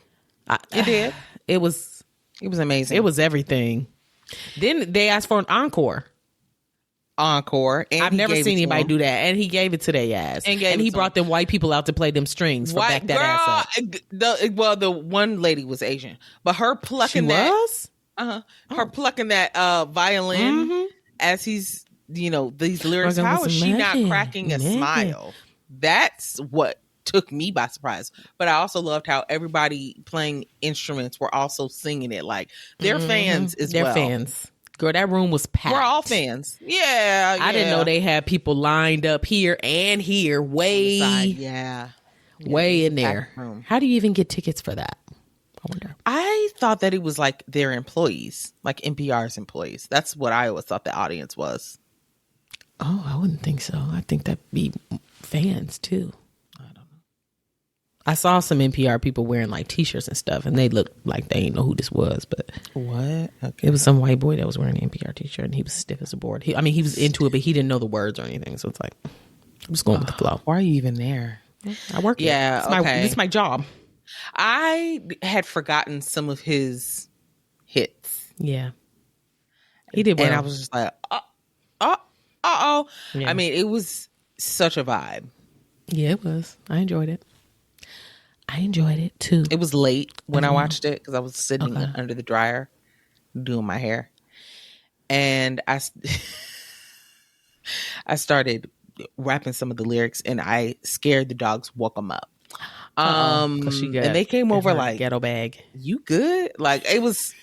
did. It was amazing. It was everything. Then they asked for an encore. And I've never seen anybody do that. And he gave it to their ass. And he brought them white people out to play them strings for back that ass up. The one lady was Asian, but her plucking her plucking that violin as he's, you know, these lyrics. How is she not cracking a smile? That's what took me by surprise. But I also loved how everybody playing instruments were also singing it like they're fans as well. They're fans. Girl, that room was packed. We're all fans. Yeah. I didn't know they had people lined up here and here, way in there. How do you even get tickets for that? I wonder. I thought that it was like their employees, like NPR's employees. That's what I always thought the audience was. Oh, I wouldn't think so. I think that'd be fans too. I don't know. I saw some NPR people wearing like t-shirts and stuff, and they looked like they didn't know who this was, but what? Okay. It was some white boy that was wearing an NPR t-shirt, and he was stiff as a board. He was into it, but he didn't know the words or anything. So it's like, I'm just going with the flow. Why are you even there? I work. Yeah, it's my job. I had forgotten some of his hits. Yeah, he did well. And I was just like, yeah. I mean, it was such a vibe. Yeah, it was. I enjoyed it. I enjoyed it too. It was late when I watched it because I was sitting under the dryer doing my hair, and I started rapping some of the lyrics, and I scared the dogs, woke them up. And they came over like, ghetto bag. You good? Like it was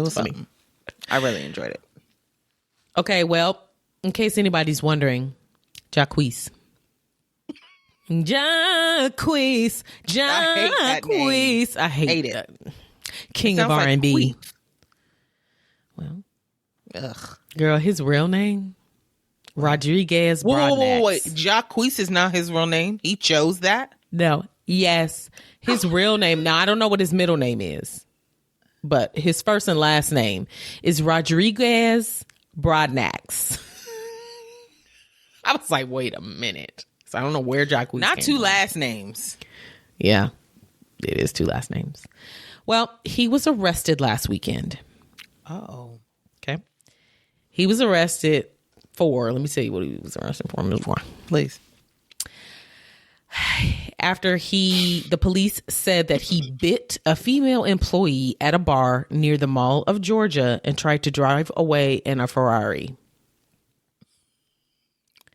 something. I really enjoyed it. Okay, well, in case anybody's wondering, Jacquees. I hate it. King of R&B. Well, girl, his real name? Rodriguez Broadnax. Wait. Jacquees is not his real name. He chose that? No. Yes. His real name. Now, I don't know what his middle name is, but his first and last name is Rodriguez Broadnax. I was like, wait a minute. So I don't know where Jacquees Not came two from. last names. Yeah. It is two last names. Well, he was arrested last weekend. Oh. Okay. He was arrested for, let me tell you what he was arrested for. Please. After the police said that he bit a female employee at a bar near the Mall of Georgia and tried to drive away in a Ferrari.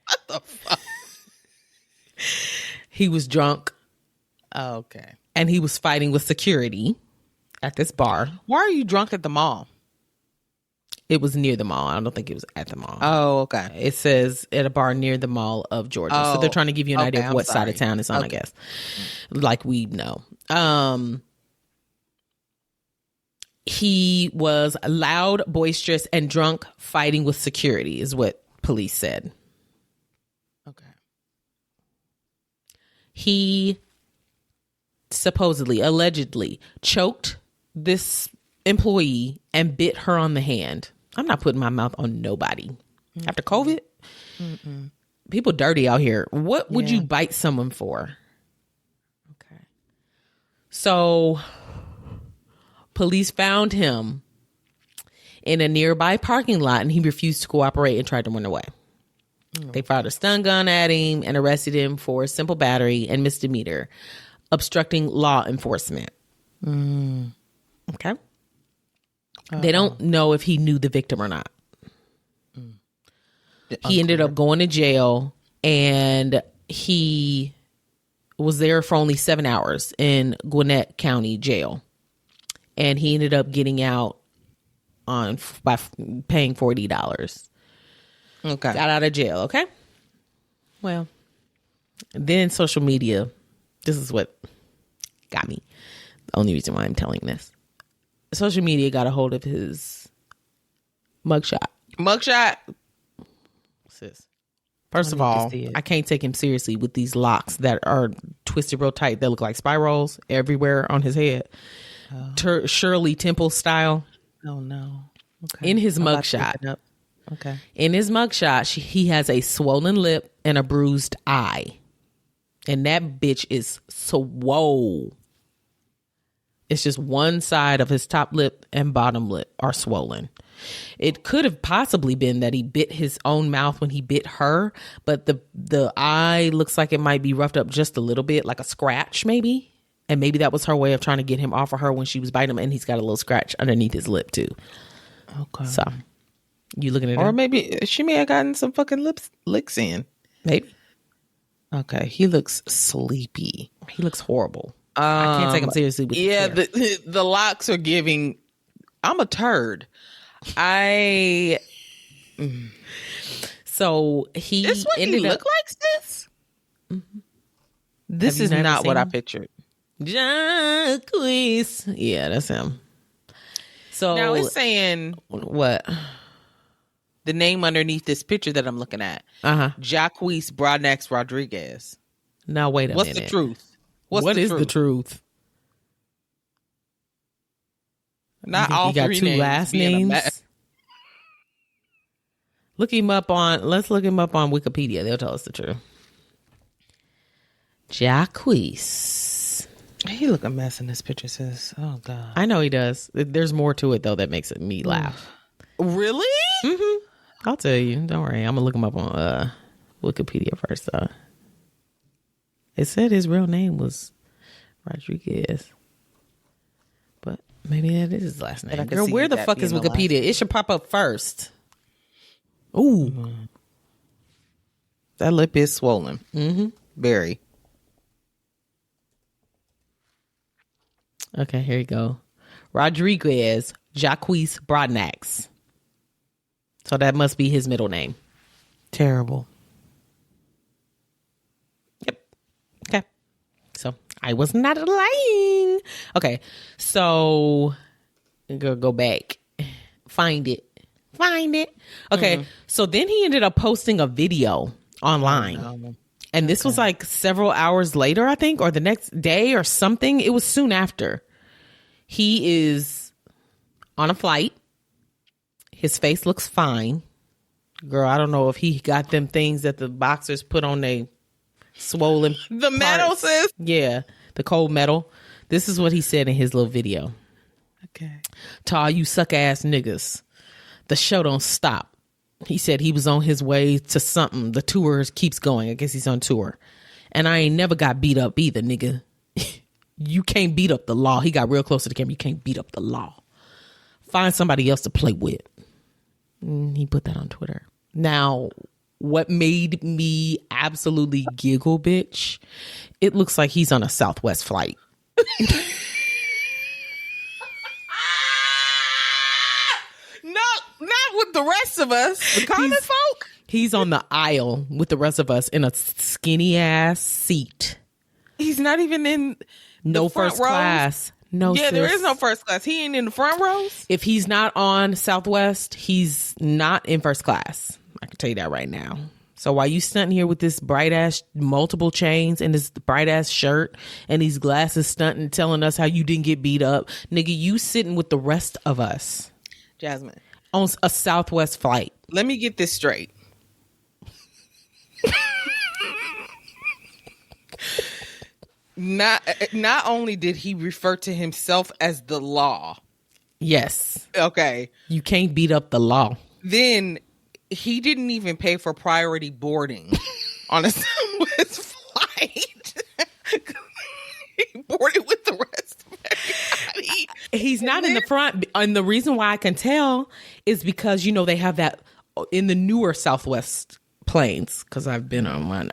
What the fuck? He was drunk. Oh, okay. And he was fighting with security at this bar. Why are you drunk at the mall? It was near the mall. I don't think it was at the mall. Oh, okay. It says at a bar near the Mall of Georgia. So they're trying to give you an idea of what side of town it's on, I guess. Like we know. He was loud, boisterous, and drunk, fighting with security, is what police said. Okay. He supposedly, allegedly, choked this employee and bit her on the hand. I'm not putting my mouth on nobody. After COVID, people dirty out here. What would you bite someone for? Okay. So police found him in a nearby parking lot and he refused to cooperate and tried to run away. They fired a stun gun at him and arrested him for simple battery and misdemeanor, obstructing law enforcement. Okay. They don't know if he knew the victim or not. He ended up going to jail, and he was there for only 7 hours in Gwinnett County Jail. And he ended up getting out by paying $40. Okay. Got out of jail, okay? Well, then social media, this is what got me. The only reason why I'm telling this. Social media got a hold of his mugshot. Mugshot? Sis. First of all, I can't take him seriously with these locks that are twisted real tight. They look like spirals everywhere on his head. Shirley Temple style. Oh, no. Okay. In his mugshot. Okay. In his mugshot, he has a swollen lip and a bruised eye. And that bitch is swole. It's just one side of his top lip and bottom lip are swollen. It could have possibly been that he bit his own mouth when he bit her, but the eye looks like it might be roughed up just a little bit, like a scratch maybe. And maybe that was her way of trying to get him off of her when she was biting him, and he's got a little scratch underneath his lip too. Okay. So, you looking at Or her? maybe she may have gotten some fucking licks in. Maybe. Okay. He looks sleepy. He looks horrible. I can't take him seriously with the locks are giving. I'm a turd. So he This what ended he up, look like, sis? Mm-hmm. This is not what I pictured. Jacquees. Yeah, that's him. So Now it's saying what? The name underneath this picture that I'm looking at. Jacquees Broadnax Rodriguez. Now wait a minute. What's the truth? What is the truth? Not all got three two names last being names. Let's look him up on Wikipedia. They'll tell us the truth. Jacquees. He look a mess in this picture, sis. Oh God. I know he does. There's more to it though that makes me laugh. Really? Mm-hmm. I'll tell you. Don't worry. I'm gonna look him up on Wikipedia first. It said his real name was Rodriguez, but maybe that is his last name. Girl, where the fuck is Wikipedia? It should pop up first. Ooh, that lip is swollen. Mm-hmm. Very. Okay, here you go. Rodriguez Jacquees Broadnax. So that must be his middle name. Terrible. Yep. Okay. So I was not lying. Okay. So go back. Find it. Okay. So then he ended up posting a video online. And this was like several hours later, I think, or the next day or something. It was soon after. He is on a flight. His face looks fine. Girl, I don't know if he got them things that the boxers put on their swollen The metal, parts. sis? Yeah, the cold metal. This is what he said in his little video. Okay. To all you suck ass niggas, the show don't stop. He said he was on his way to something. The tour keeps going. I guess he's on tour. And I ain't never got beat up either, nigga. You can't beat up the law. He got real close to the camera. You can't beat up the law. Find somebody else to play with. He put that on Twitter. Now, what made me absolutely giggle, bitch, it looks like he's on a Southwest flight. Not with the rest of us, the common folk. He's on the aisle with the rest of us in a skinny ass seat. He's not even in No the front first rows. class. No, Yeah, there sis. is no first class. He ain't in the front rows. If he's not on Southwest, he's not in first class. I can tell you that right now. So while you stunting here with this bright ass multiple chains and this bright ass shirt and these glasses stunting, telling us how you didn't get beat up, nigga, you sitting with the rest of us, Jasmine, on a Southwest flight. let me get this straight. Not only did he refer to himself as the law. Yes. Okay. You can't beat up the law. Then he didn't even pay for priority boarding on a Southwest flight. He boarded with the rest of everybody. He's not in the front. And the reason why I can tell is because, you know, they have that in the newer Southwest planes, because I've been on one.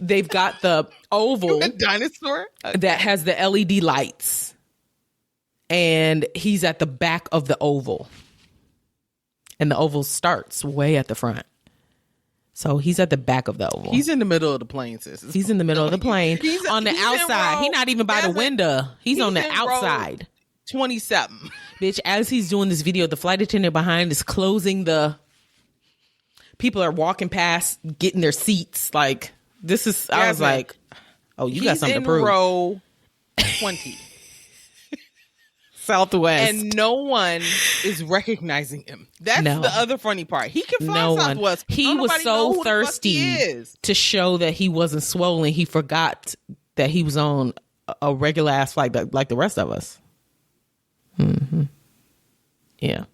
They've got the oval dinosaur that has the LED lights. And he's at the back of the oval. And the oval starts way at the front. So he's at the back of the oval. He's in the middle of the plane, sis. He's in the middle of the plane. On the outside. He's not even by the window. He's on the outside. 27. Bitch, as he's doing this video, the flight attendant behind is closing the... People are walking past, getting their seats. Like, this is... I was like, oh, you got something to prove. He's in row 20. Southwest. And no one is recognizing him. That's the other funny part. He can fly Southwest. He was so thirsty to show that he wasn't swollen. He forgot that he was on a regular ass flight like the rest of us. Mm-hmm. Yeah.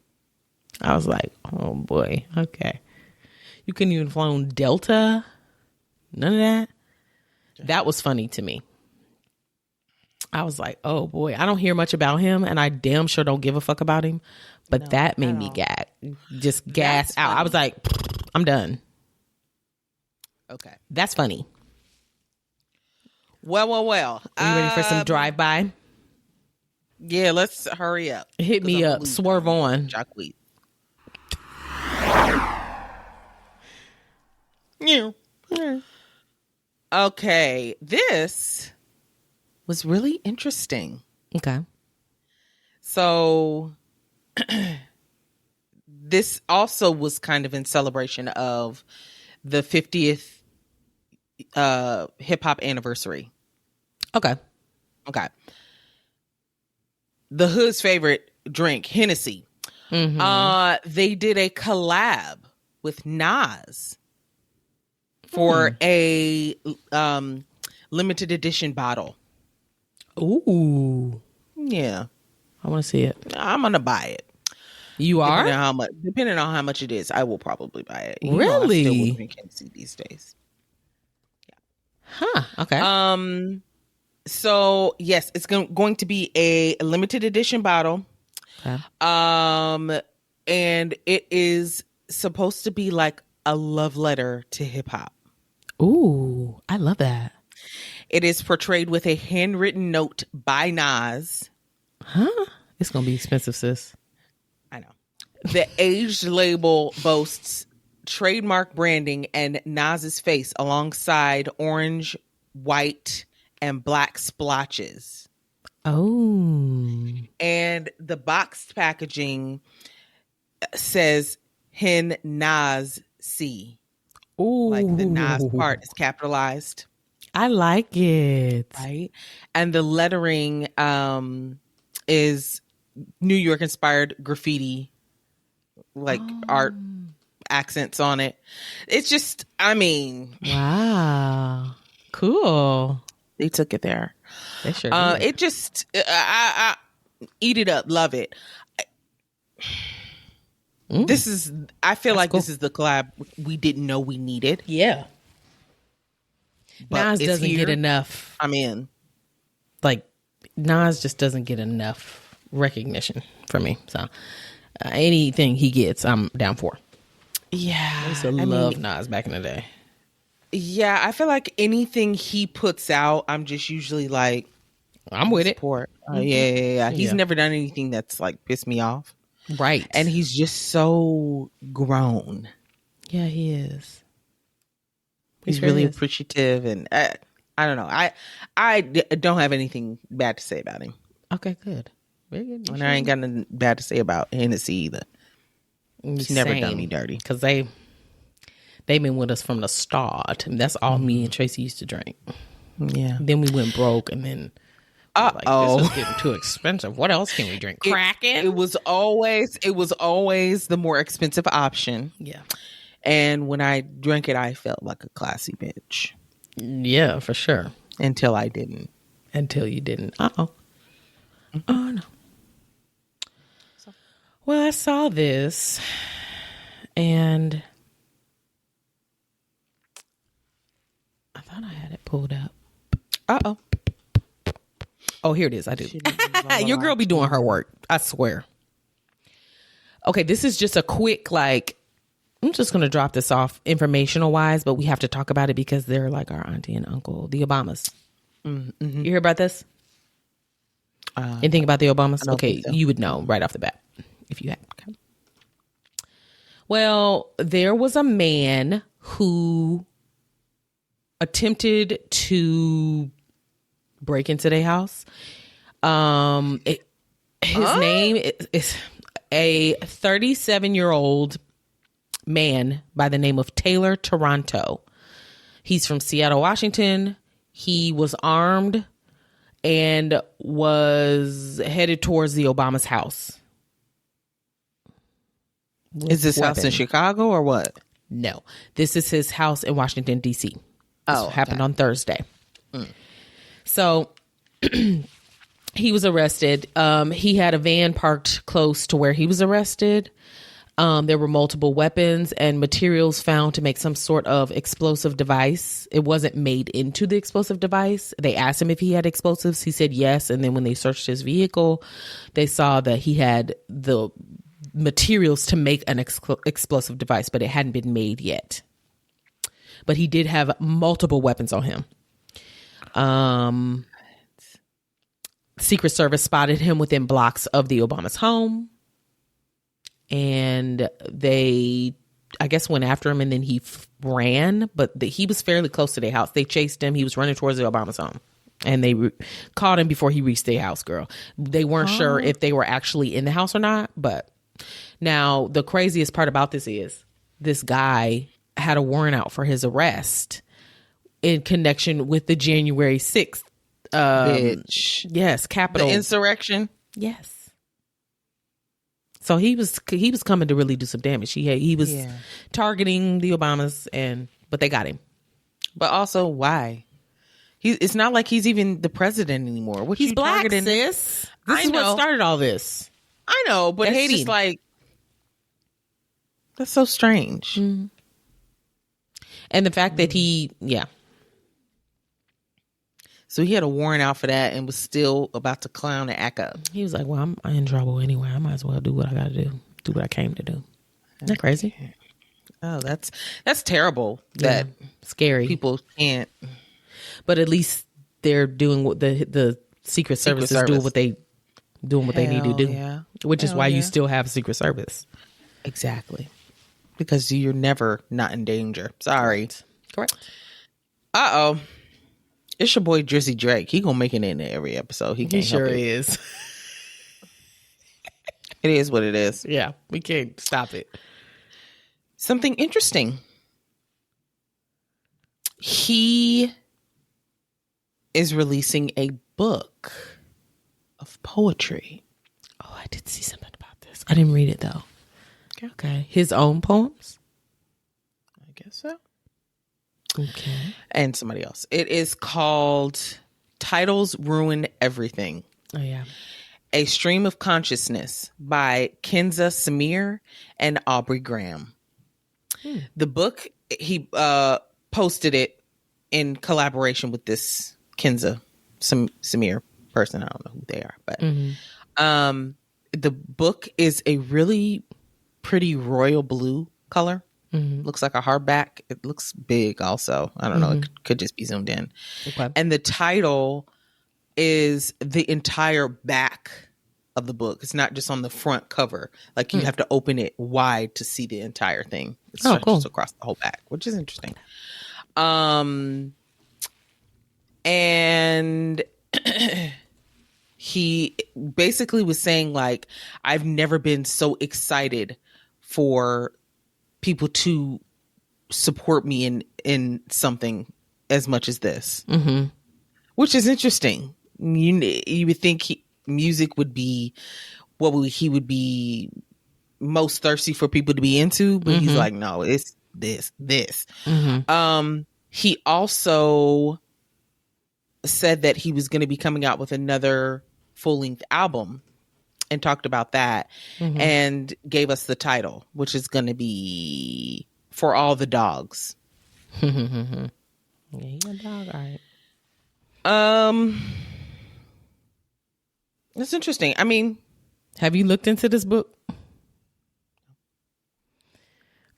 I was like, oh boy, okay. You couldn't even flown Delta? None of that? That was funny to me. I was like, oh boy, I don't hear much about him, and I damn sure don't give a fuck about him. But that made me gas out. I was like, I'm done. Okay. That's funny. Well. Are you ready for some drive-by? Yeah, let's hurry up. Hit me up. Swerve on. Jacquees. Yeah. Okay, this was really interesting. Okay. So this also was kind of in celebration of the 50th hip hop anniversary. Okay. The hood's favorite drink, Hennessy. Mm-hmm. They did a collab with Nas for a limited edition bottle. Ooh. Yeah. I want to see it. I'm going to buy it. You are? Depending on how much it is, I will probably buy it. Really? I still would drink Hennessy these days. Yeah. Huh. Okay. So yes, it's going to be a limited edition bottle. Okay. And it is supposed to be like a love letter to hip hop. Ooh, I love that. It is portrayed with a handwritten note by Nas. Huh? It's going to be expensive, sis. I know. The aged label boasts trademark branding and Nas's face alongside orange, white, and black splotches. Oh. And the boxed packaging says Hen Nas C. Ooh. Like the Nas part is capitalized. I like it. Right? And the lettering is New York inspired graffiti, like art accents on it. It's just, I mean, wow. Cool. they took it there. They sure did. It just, I eat it up. Love it. This is, I feel like this is the collab we didn't know we needed. Yeah. But Nas doesn't get enough. I'm in. Like, Nas just doesn't get enough recognition for me. So, anything he gets, I'm down for. Yeah. I used to love Nas back in the day. Yeah, I feel like anything he puts out, I'm just usually like, I'm with support. Yeah. He's never done anything that's like pissed me off. Right. And he's just so grown. Yeah, he is. He's really appreciative, and I don't know. I don't have anything bad to say about him. Okay, good. Very good. And I ain't got nothing bad to say about Hennessy either. She's never done me dirty. Because they've been with us from the start. And that's all me and Tracy used to drink. Yeah. Then we went broke, and then this is getting too expensive. What else can we drink? Kraken? It was always the more expensive option. Yeah. And when I drank it, I felt like a classy bitch. Yeah, for sure. Until I didn't. Until you didn't. Oh no. Well, I saw this, and I thought I had it pulled up. Oh, here it is. I do. Your girl be doing her work. I swear. Okay, this is just a quick, I'm just going to drop this off informational wise, but we have to talk about it because they're like our auntie and uncle, the Obamas. Mm-hmm. You hear about this? Anything about the Obamas? Okay, so. You would know right off the bat if you had. Okay. Well, there was a man who attempted to break into their house. His name is a 37-year-old man by the name of Taylor Toronto. He's from Seattle, Washington. He was armed and was headed towards the Obama's house. Is this house in Chicago or what? No, this is his house in Washington, D.C. Happened on Thursday. So he was arrested. He had a van parked close to where he was arrested. There were multiple weapons and materials found to make some sort of explosive device. It wasn't made into the explosive device. They asked him if he had explosives. He said yes. And then when they searched his vehicle, they saw that he had the materials to make an explosive device, but it hadn't been made yet. But he did have multiple weapons on him. Secret Service spotted him within blocks of the Obama's home. And they, I guess, went after him, and then he ran, but he was fairly close to their house. They chased him. He was running towards the Obama's home, and they caught him before he reached their house, girl. They weren't sure if they were actually in the house or not, but now the craziest part about this is this guy had a warrant out for his arrest in connection with the January 6th. Bitch. Yes, Capitol. The insurrection? Yes. So he was coming to really do some damage. He was targeting the Obamas, but they got him. But also, why? It's not like he's even the president anymore. What he's black, sis. This is what started all this. I know, but it's just like, that's so strange. Mm-hmm. And the fact that so he had a warrant out for that and was still about to clown and act up. He was like, well, I'm in trouble anyway. I might as well do what I got to do what I came to do. Isn't that crazy? Oh, that's terrible. That scary. People can't. But at least they're doing what the Secret Service is doing what they need to do. Yeah. Which is why you still have Secret Service. Exactly. Because you're never not in danger. Sorry. Correct. Uh-oh. It's your boy Drizzy Drake. He gonna make it in every episode. He sure is. It is what it is. Yeah, we can't stop it. Something interesting. He is releasing a book of poetry. Oh, I did see something about this. I didn't read it though. Okay. His own poems? I guess so. Okay. And somebody else. It is called Titles Ruin Everything. Oh, yeah. A Stream of Consciousness by Kenza Samir and Aubrey Graham. The book, he posted it in collaboration with this Kenza Samir person. I don't know who they are, but the book is a really pretty royal blue color. Mm-hmm. Looks like a hardback. It looks big also. I don't know. It could just be zoomed in. Okay. And the title is the entire back of the book. It's not just on the front cover. Like you have to open it wide to see the entire thing. It stretches across the whole back, which is interesting. And he basically was saying, like, I've never been so excited for people to support me in something as much as this, which is interesting. You would think music would be he would be most thirsty for people to be into, but he's like, no, it's this. He also said that he was going to be coming out with another full-length album and talked about that and gave us the title, which is going to be For All the Dogs. Yeah, he a dog, all right. It's interesting. I mean, have you looked into this book?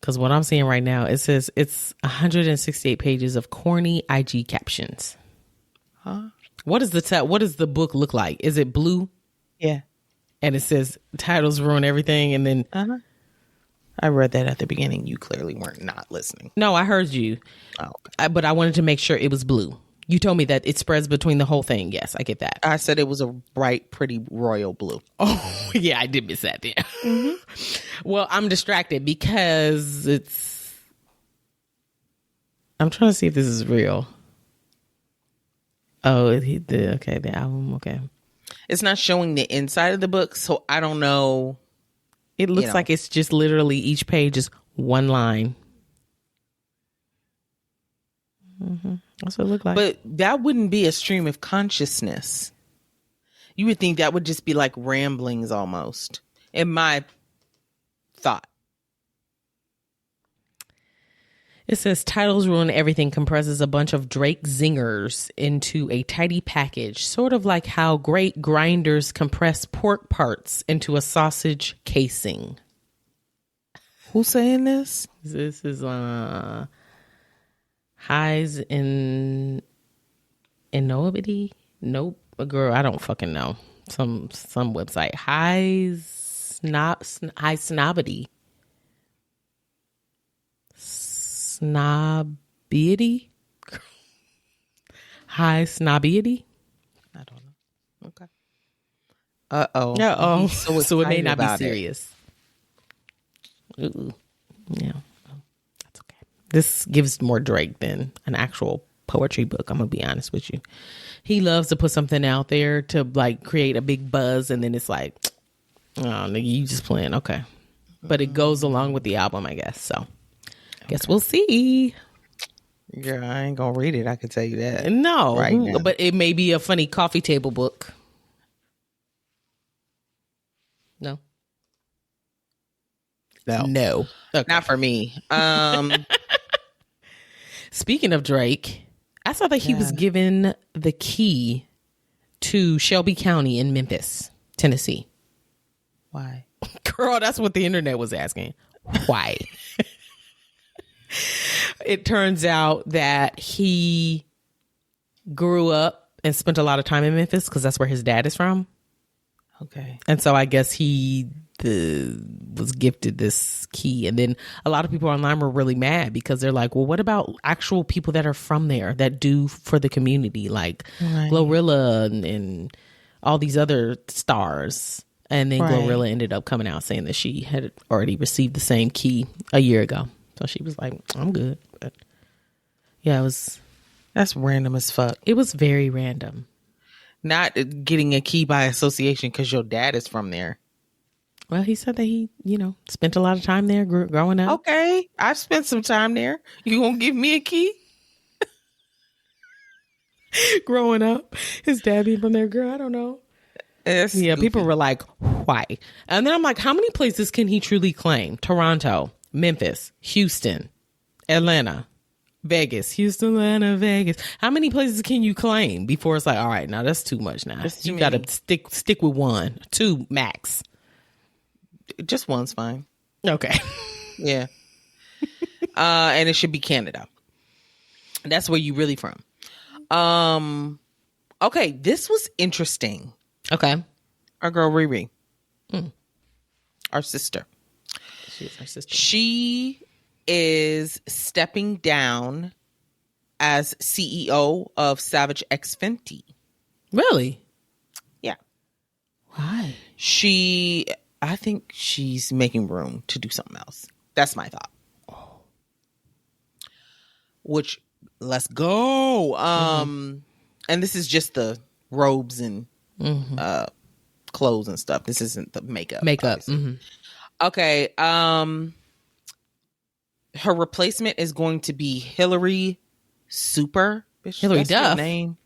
Because what I'm seeing right now, it says it's 168 pages of corny IG captions. Huh? What does the book look like? Is it blue? Yeah. And it says titles ruin everything, and then I read that at the beginning. You clearly weren't not listening. No, I heard you. Oh, okay. But I wanted to make sure it was blue. You told me that it spreads between the whole thing. Yes, I get that. I said it was a bright, pretty royal blue. Oh, yeah, I did miss that. Yeah. Well, I'm distracted because I'm trying to see if this is real. Oh, the album. Okay. It's not showing the inside of the book, so I don't know. It looks like it's just literally each page is one line. That's what it looked like. But that wouldn't be a stream of consciousness. You would think that would just be like ramblings almost, in my thought. It says titles ruin everything compresses a bunch of Drake zingers into a tidy package, sort of like how great grinders compress pork parts into a sausage casing. Who's saying this? This is Highs in Innovity? Nope. Girl, I don't fucking know. Some website. High Snobbity. Snobbiety? High Snobbiety? I don't know. Okay. Uh-oh. So it may not be serious. Ooh. Yeah. That's okay. This gives more Drake than an actual poetry book. I'm going to be honest with you. He loves to put something out there to like create a big buzz, and then it's like, oh, nigga, you just playing. Okay. But it goes along with the album, I guess. So guess we'll see. Yeah, I ain't gonna read it. I can tell you that. No, right now. But it may be a funny coffee table book. No. No. Okay. Not for me. Speaking of Drake, I saw that he was given the key to Shelby County in Memphis, Tennessee. Why? Girl, that's what the internet was asking. Why? It turns out that he grew up and spent a lot of time in Memphis because that's where his dad is from. Okay. And so I guess he was gifted this key. And then a lot of people online were really mad because they're like, well, what about actual people that are from there that do for the community, like Glorilla and all these other stars. And then Glorilla ended up coming out saying that she had already received the same key a year ago. So she was like, I'm good. But yeah, that's random as fuck. It was very random. Not getting a key by association because your dad is from there. Well, he said that he, spent a lot of time there growing up. Okay. I've spent some time there. You gonna give me a key? Growing up. His dad being from there, girl, I don't know. Yeah, people were like, why? And then I'm like, how many places can he truly claim? Toronto, Memphis, Houston, Atlanta, Vegas, Houston, Atlanta, Vegas. How many places can you claim before it's like, all right, now that's too much now. You got to stick with 1, 2 max. Just one's fine. Okay. Yeah. And it should be Canada. That's where you really from. Okay, this was interesting. Okay. Our girl Riri. Our sister. She's our sister. She is stepping down as CEO of Savage X Fenty. Really? Yeah. Why? I think she's making room to do something else. That's my thought. Which, let's go. And this is just the robes and clothes and stuff. This isn't the makeup. Okay. Her replacement is going to be Hillary Super. Bitch, Hillary that's Duff. her name.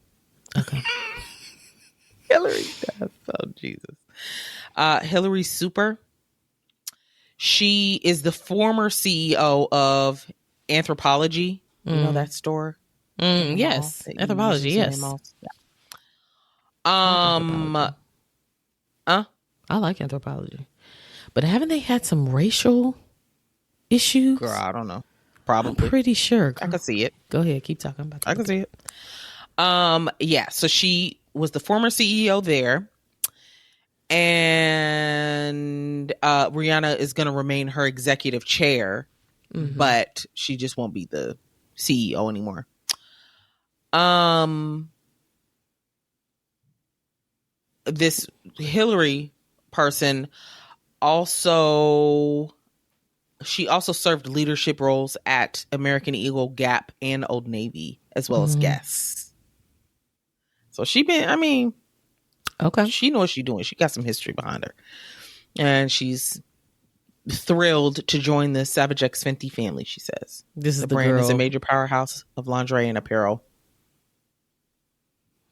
Okay. Hillary Duff. Oh, Jesus. Hillary Super. She is the former CEO of Anthropology. You know that store? Yes. Anthropology, yes. I like Anthropology. But haven't they had some racial issues? Girl, I don't know. Probably. I'm pretty sure. I can see it. Go ahead. Keep talking about that. I can see it. Yeah. So she was the former CEO there. And Rihanna is going to remain her executive chair, but she just won't be the CEO anymore. This Hillary person she also served leadership roles at American Eagle, Gap, and Old Navy, as well as Guess. So Okay. she knows what she's doing. She got some history behind her. And she's thrilled to join the Savage X Fenty family, she says. This is the brand girl. is a major powerhouse of lingerie and apparel.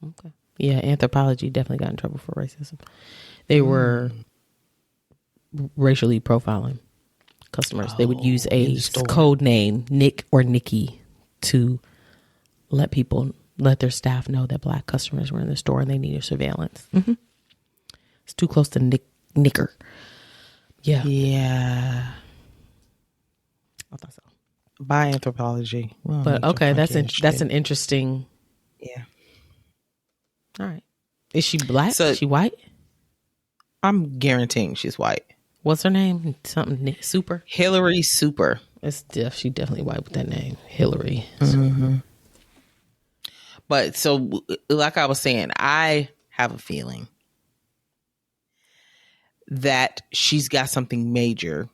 Okay. Yeah, Anthropology definitely got in trouble for racism. They were racially profiling customers. They would use a code name, Nick or Nikki, to let their staff know that black customers were in the store and they needed surveillance. It's too close to Nicker. Yeah. Yeah. I thought so. By Anthropology. Well, but okay, that's an interesting. Yeah. All right. Is she black? So, is she white? I'm guaranteeing she's white. What's her name? Something Super? Hillary Super. She definitely white with that name. Hillary. But so, like I was saying, I have a feeling that she's got something major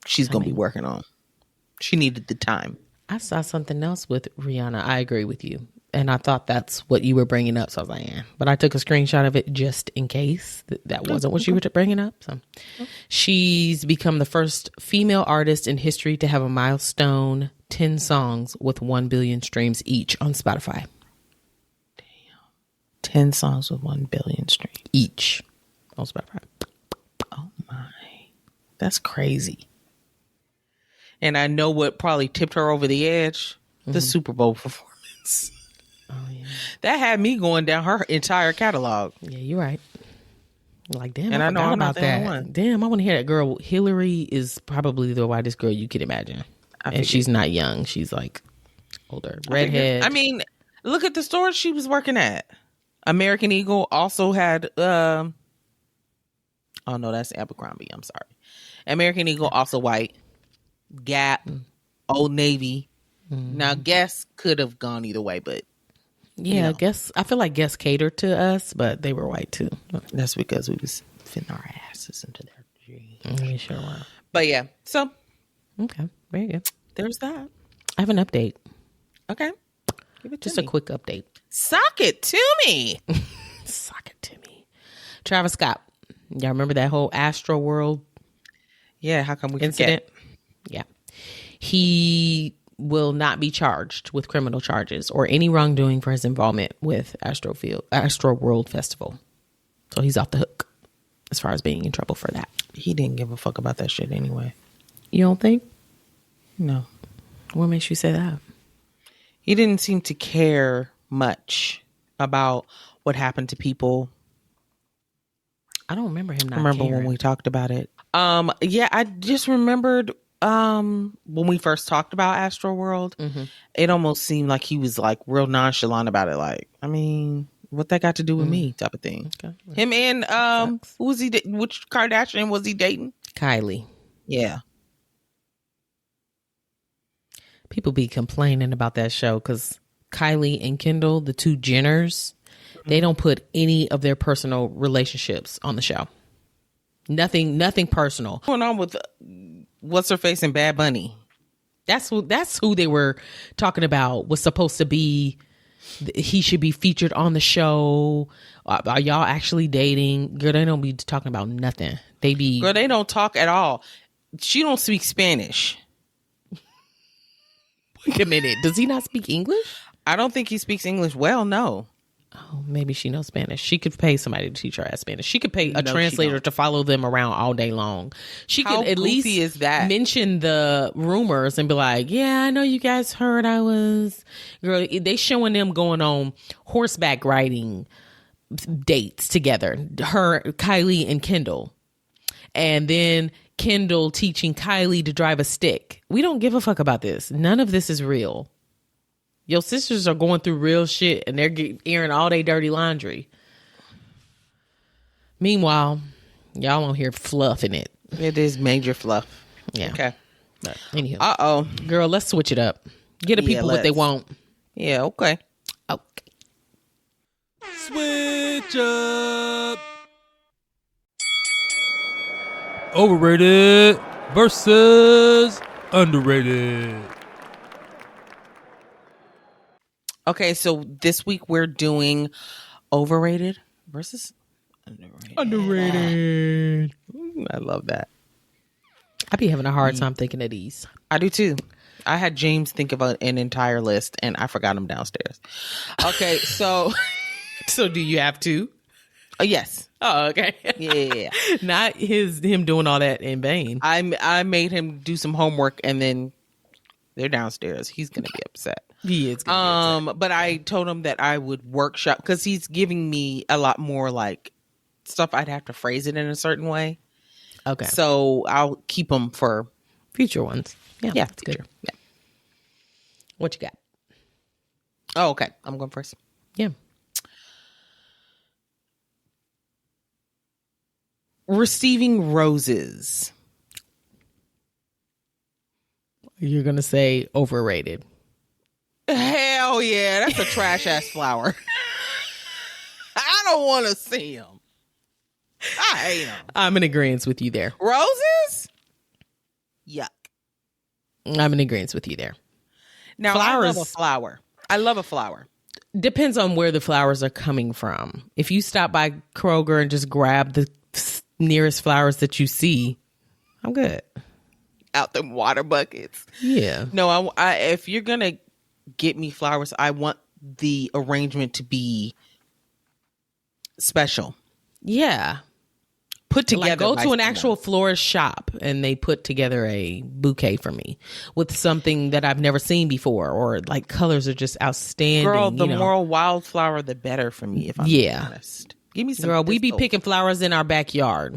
she's going to be working on. She needed the time. I saw something else with Rihanna. I agree with you. And I thought that's what you were bringing up. So I was like, yeah. But I took a screenshot of it just in case that wasn't what you were bringing up. So she's become the first female artist in history to have a milestone 10 songs with 1 billion streams each on Spotify. Damn. 10 songs with 1 billion streams. Each on Spotify. Oh my. That's crazy. And I know what probably tipped her over the edge. The Super Bowl performance. Oh, yeah. That had me going down her entire catalog. Yeah, you're right. Like, damn, and I know I'm not the only one. Damn, I want to hear that girl. Hillary is probably the whitest girl you could imagine. And she's not young. She's like older. Redhead. I mean, look at the store she was working at. American Eagle also had, oh no, that's Abercrombie. I'm sorry. American Eagle, also white. Gap, Old Navy. Now, Guess could have gone either way, but yeah, Guess. I feel like Guess catered to us, but they were white too. That's because we was fitting our asses into their jeans. We sure were. But yeah, so okay, very good. There's that. I have an update. Okay, give it just to me. A quick update. Sock it to me. Sock it to me. Travis Scott. Y'all remember that whole Astroworld? Yeah. How come we incident? Forget? Yeah. He will not be charged with criminal charges or any wrongdoing for his involvement with Astroworld Festival. So he's off the hook as far as being in trouble for that. He didn't give a fuck about that shit anyway. You don't think? No. What makes you say that? He didn't seem to care much about what happened to people. I don't remember him not remember caring. When we talked about it. Yeah, I just remembered when we first talked about Astroworld, it almost seemed like he was like real nonchalant about it. Like, I mean, what that got to do with me type of thing. Okay. Him and who was he? Which Kardashian was he dating? Kylie. Yeah. People be complaining about that show because Kylie and Kendall, the two Jenners, They don't put any of their personal relationships on the show. Nothing personal. What's going on with what's her face and Bad Bunny? That's who they were talking about was supposed to be. He should be featured on the show. Are y'all actually dating? Girl, they don't be talking about nothing. Girl, they don't talk at all. She don't speak Spanish. Wait a minute. Does he not speak English? I don't think he speaks English well, no. Oh, maybe she knows Spanish. She could pay somebody to teach her Spanish. She could pay a translator to follow them around all day long. She could at least is that? mention the rumors and be like, yeah, I know you guys heard I was... Girl, they showing them going on horseback riding dates together. Her, Kylie, and Kendall. And then Kendall teaching Kylie to drive a stick. We don't give a fuck about this. None of this is real. Your sisters are going through real shit and they're airing all their dirty laundry. Meanwhile, y'all on here fluffing it. It is major fluff. Yeah. Okay. But anywho. Uh-oh. Girl, let's switch it up. Get the people what they want. Yeah, okay. Okay. Switch up. Overrated versus underrated. Okay, so this week we're doing overrated versus underrated. Underrated. I love that. I be having a hard time thinking of these. I do too. I had James think of an entire list and I forgot him downstairs. Okay, so So do you have to? yes. Oh, okay. Yeah. Not him doing all that in vain. I made him do some homework and then they're downstairs. He's gonna be upset. He is gonna be upset. But I told him that I would workshop because he's giving me a lot more like stuff. I'd have to phrase it in a certain way. Okay. So I'll keep them for Future ones. Yeah, that's future. good. Yeah. What you got? Oh, okay. I'm going first. Yeah. Receiving roses. You're going to say overrated. Hell yeah. That's a trash ass flower. I don't want to see them. I hate them. I'm in agreement with you there. Roses? Yuck. I'm in agreement with you there. Now, Flowers. I love a flower. I love a flower. Depends on where the flowers are coming from. If you stop by Kroger and just grab the nearest flowers that you see, I'm good. Out the water buckets. Yeah. No, I if you're going to get me flowers, I want the arrangement to be special. Yeah. Put together. Like go by to an someone. actual florist shop and they put together a bouquet for me with something that I've never seen before, or like colors are just outstanding. Girl, the more wildflower, the better for me, if I'm being honest. Give me some. Girl, we be thistle. picking flowers in our backyard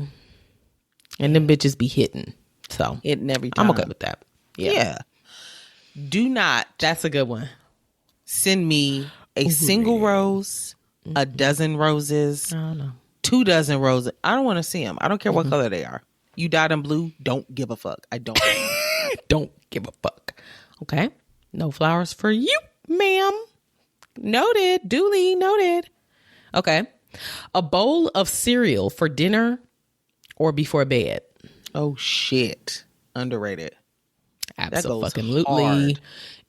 and them bitches be hitting. So Hitting every time. I'm okay with that. Yeah. Do not That's a good one. send me a single rose, a dozen roses, I don't know. 2 dozen roses. I don't want to see them. I don't care what color they are. You dyed them blue. Don't give a fuck. I don't. Don't give a fuck. Okay. No flowers for you, ma'am. Noted. Duly noted. Okay. A bowl of cereal for dinner or before bed. Oh shit. Underrated. Absolutely. hard.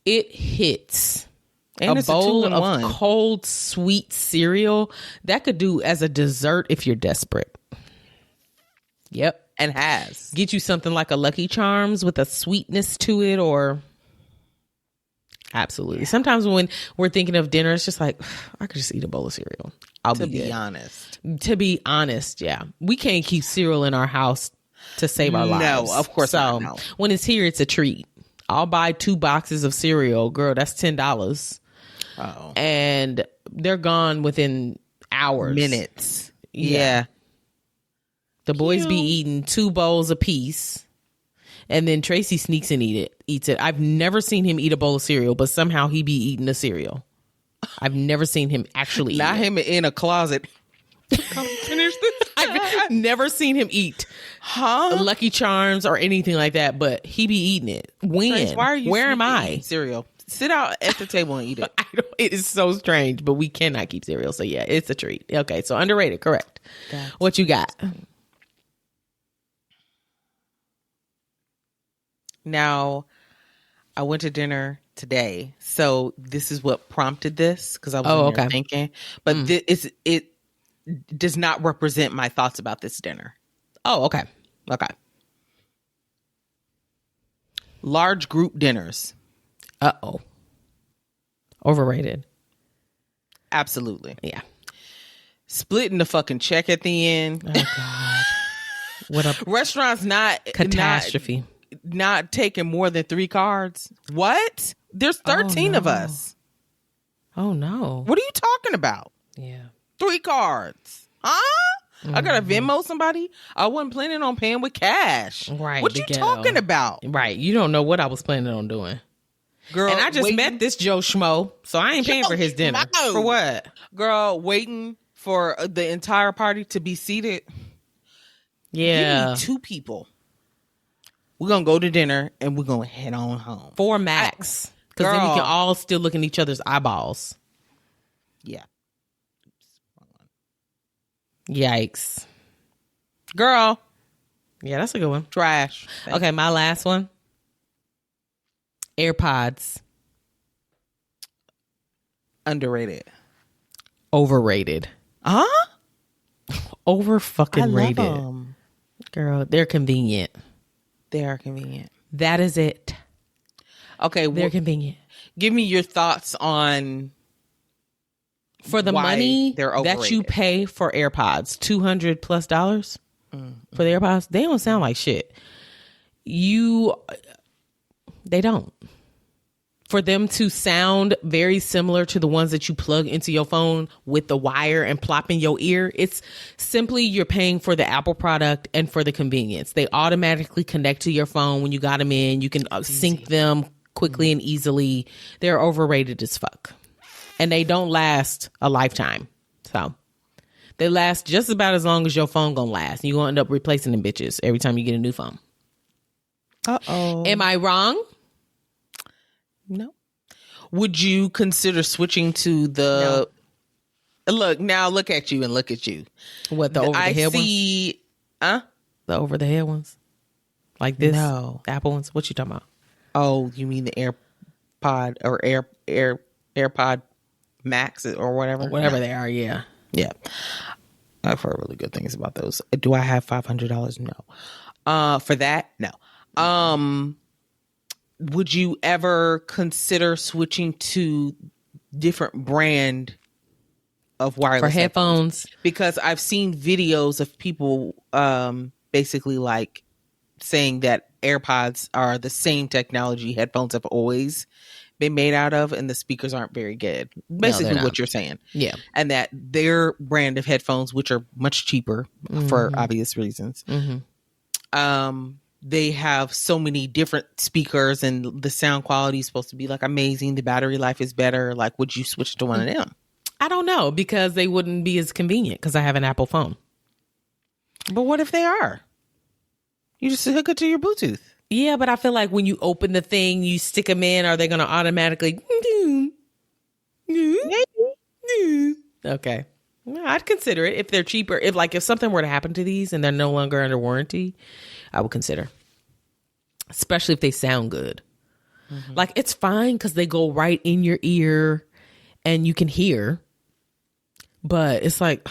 It hits. And a it's a bowl of 2-in-1. cold, sweet cereal that could do as a dessert if you're desperate. Yep. And has. Get you something like a Lucky Charms with a sweetness to it, or absolutely. Sometimes when we're thinking of dinner, it's just like, I could just eat a bowl of cereal. To be honest. To be honest, yeah. We can't keep cereal in our house to save our lives. No, of course so not. No. when it's here, it's a treat. I'll buy 2 boxes of cereal. Girl, that's $10. Oh. And they're gone within hours. Minutes. Yeah. Yeah. The boys be eating 2 bowls apiece. And then Tracy sneaks and eats it. I've never seen him eat a bowl of cereal, but somehow he be eating the cereal. I've never seen him actually eat Not it. him in a closet. Come finish this. I've never seen him eat Lucky Charms or anything like that, but he be eating it. When? Trace, why are you Where am sneaking I? eating cereal? sit out at the table and eat it. It is so strange, but we cannot keep cereal. So yeah, it's a treat. Okay, so underrated, correct. What you got? Now, I went to dinner today, so this is what prompted this because I was in there thinking. But it does not represent my thoughts about this dinner. Oh, okay. Okay. Large group dinners. Uh-oh. Overrated. Absolutely. Yeah. Splitting the fucking check at the end. Oh, God. What a restaurants not catastrophe. Not taking more than 3 cards. What? There's 13 of us. Oh, no. What are you talking about? Yeah. 3 cards. Huh? I gotta Venmo somebody. I wasn't planning on paying with cash. Right. What you talking about? Right. You don't know what I was planning on doing. Girl, and I just met this Joe Schmo, so I ain't paying for his dinner. Schmo. For what? Girl, waiting for the entire party to be seated. Yeah. Give me 2 people. We're gonna go to dinner and we're gonna head on home. 4 max. Because then you can all still look in each other's eyeballs. Yeah. Yikes. Girl. Yeah, that's a good one. Trash. Okay, my last one. AirPods. Underrated. Overrated. Huh? Over fucking rated. I love them. Girl, they're convenient. They are convenient. That is it. Okay. They're convenient. Give me your thoughts on for the money that you pay for AirPods, $200+ for the AirPods. They don't sound like shit. They don't. For them to sound very similar to the ones that you plug into your phone with the wire and plop in your ear, it's simply you're paying for the Apple product and for the convenience. They automatically connect to your phone when you got them in. You can sync them quickly and easily. They're overrated as fuck. And they don't last a lifetime. So they last just about as long as your phone gonna last. You're gonna end up replacing them bitches every time you get a new phone. Uh-oh. Am I wrong? No. Would you consider switching to the... No. Look at you and look at you. What, the over-the-head ones? Huh? The over-the-head ones? Like this? No. The Apple ones? What you talking about? Oh, you mean the AirPod or AirPod Max or whatever? Whatever they are, yeah. Yeah. I've heard really good things about those. Do I have $500? No. For that? No. Would you ever consider switching to different brand of wireless for headphones? Because I've seen videos of people basically like saying that AirPods are the same technology headphones have always been made out of, and the speakers aren't very good. Basically, what you're saying, yeah, and that their brand of headphones, which are much cheaper for obvious reasons, they have so many different speakers, and the sound quality is supposed to be like amazing. The battery life is better. Like, would you switch to one of them? I don't know, because they wouldn't be as convenient because I have an Apple phone. But what if they are? You just hook it to your Bluetooth. Yeah, but I feel like when you open the thing, you stick them in, are they going to automatically? Okay. Well, I'd consider it if they're cheaper. If something were to happen to these and they're no longer under warranty, I would consider. Especially if they sound good. Like, it's fine because they go right in your ear and you can hear. But it's like,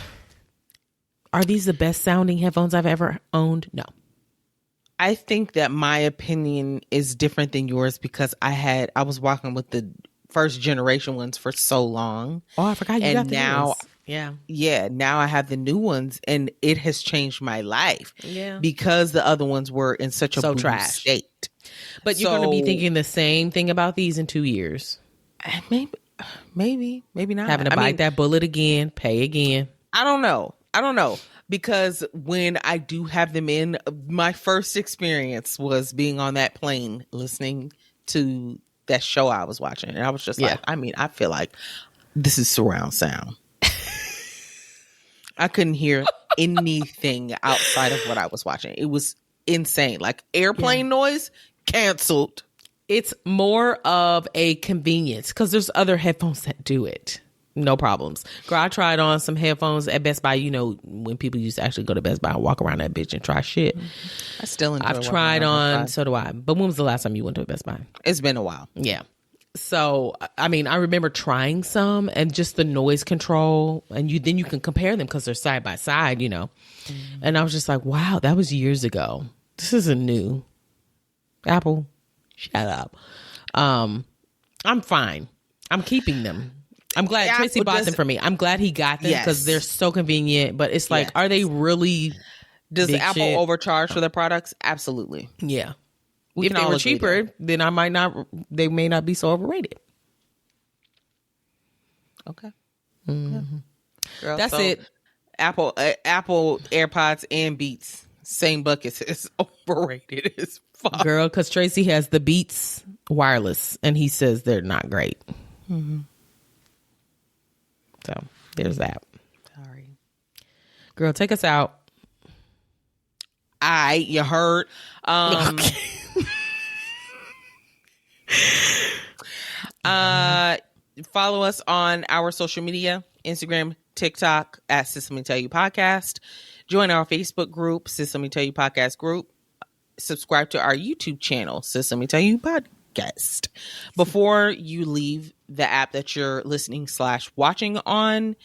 are these the best sounding headphones I've ever owned? No. I think that my opinion is different than yours because I was walking with the first generation ones for so long. Oh, I forgot you got the new ones. Yeah. Now I have the new ones, and it has changed my life. Yeah, because the other ones were in such a trash state. But you're going to be thinking the same thing about these in 2 years. Maybe not. Having to bite that bullet again, pay again. I don't know. Because when I do have them in, my first experience was being on that plane listening to that show I was watching. And I was just like, I feel like this is surround sound. I couldn't hear anything outside of what I was watching. It was insane. Like airplane noise, canceled. It's more of a convenience because there's other headphones that do it. No problems. Girl, I tried on some headphones at Best Buy. You know, when people used to actually go to Best Buy and walk around that bitch and try shit. I still enjoy I've tried on, so do I. But when was the last time you went to a Best Buy? It's been a while. Yeah. So, I mean, I remember trying some and just the noise control. And then you can compare them because they're side by side, you know. And I was just like, wow, that was years ago. This isn't new. Apple, shut up. I'm fine. I'm keeping them. I'm glad Tracy bought them for me. I'm glad he got them because they're so convenient. But it's like, are they really? Does Apple overcharge for their products? Absolutely. Yeah. If they were cheaper, then they may not be so overrated. Okay. Mm-hmm. Girl, that's it. Apple AirPods and Beats, same buckets is overrated as fuck. Girl, because Tracy has the Beats wireless and he says they're not great. Mm-hmm. So there's that. Sorry. Girl, take us out. You heard. Follow us on our social media, Instagram, TikTok at SLMTY Podcast. Join our Facebook group, SLMTY Podcast group. Subscribe to our YouTube channel, SLMTY Podcast. Before you leave the app that you're listening / watching on,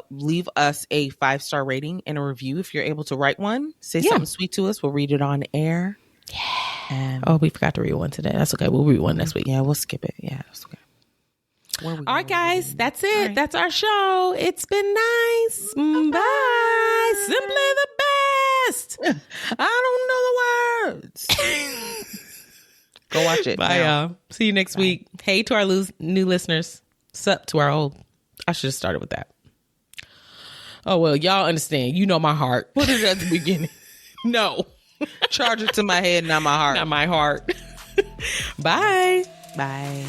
leave us a 5-star rating and a review if you're able to write one. Say something sweet to us. We'll read it on air. Oh, we forgot to read one today. That's okay. We'll read one next week. Yeah, we'll skip it. Yeah, that's okay. All right, guys. That's it. Right. That's our show. It's been nice. Bye. Simply the best. I don't know the words. Go watch it. Bye, y'all. See you next week. Hey to our new listeners. Sup to our old. I should have started with that. Oh, well, y'all understand. You know my heart. Put it at the beginning. No. Charge it to my head, not my heart. Not my heart. Bye. Bye.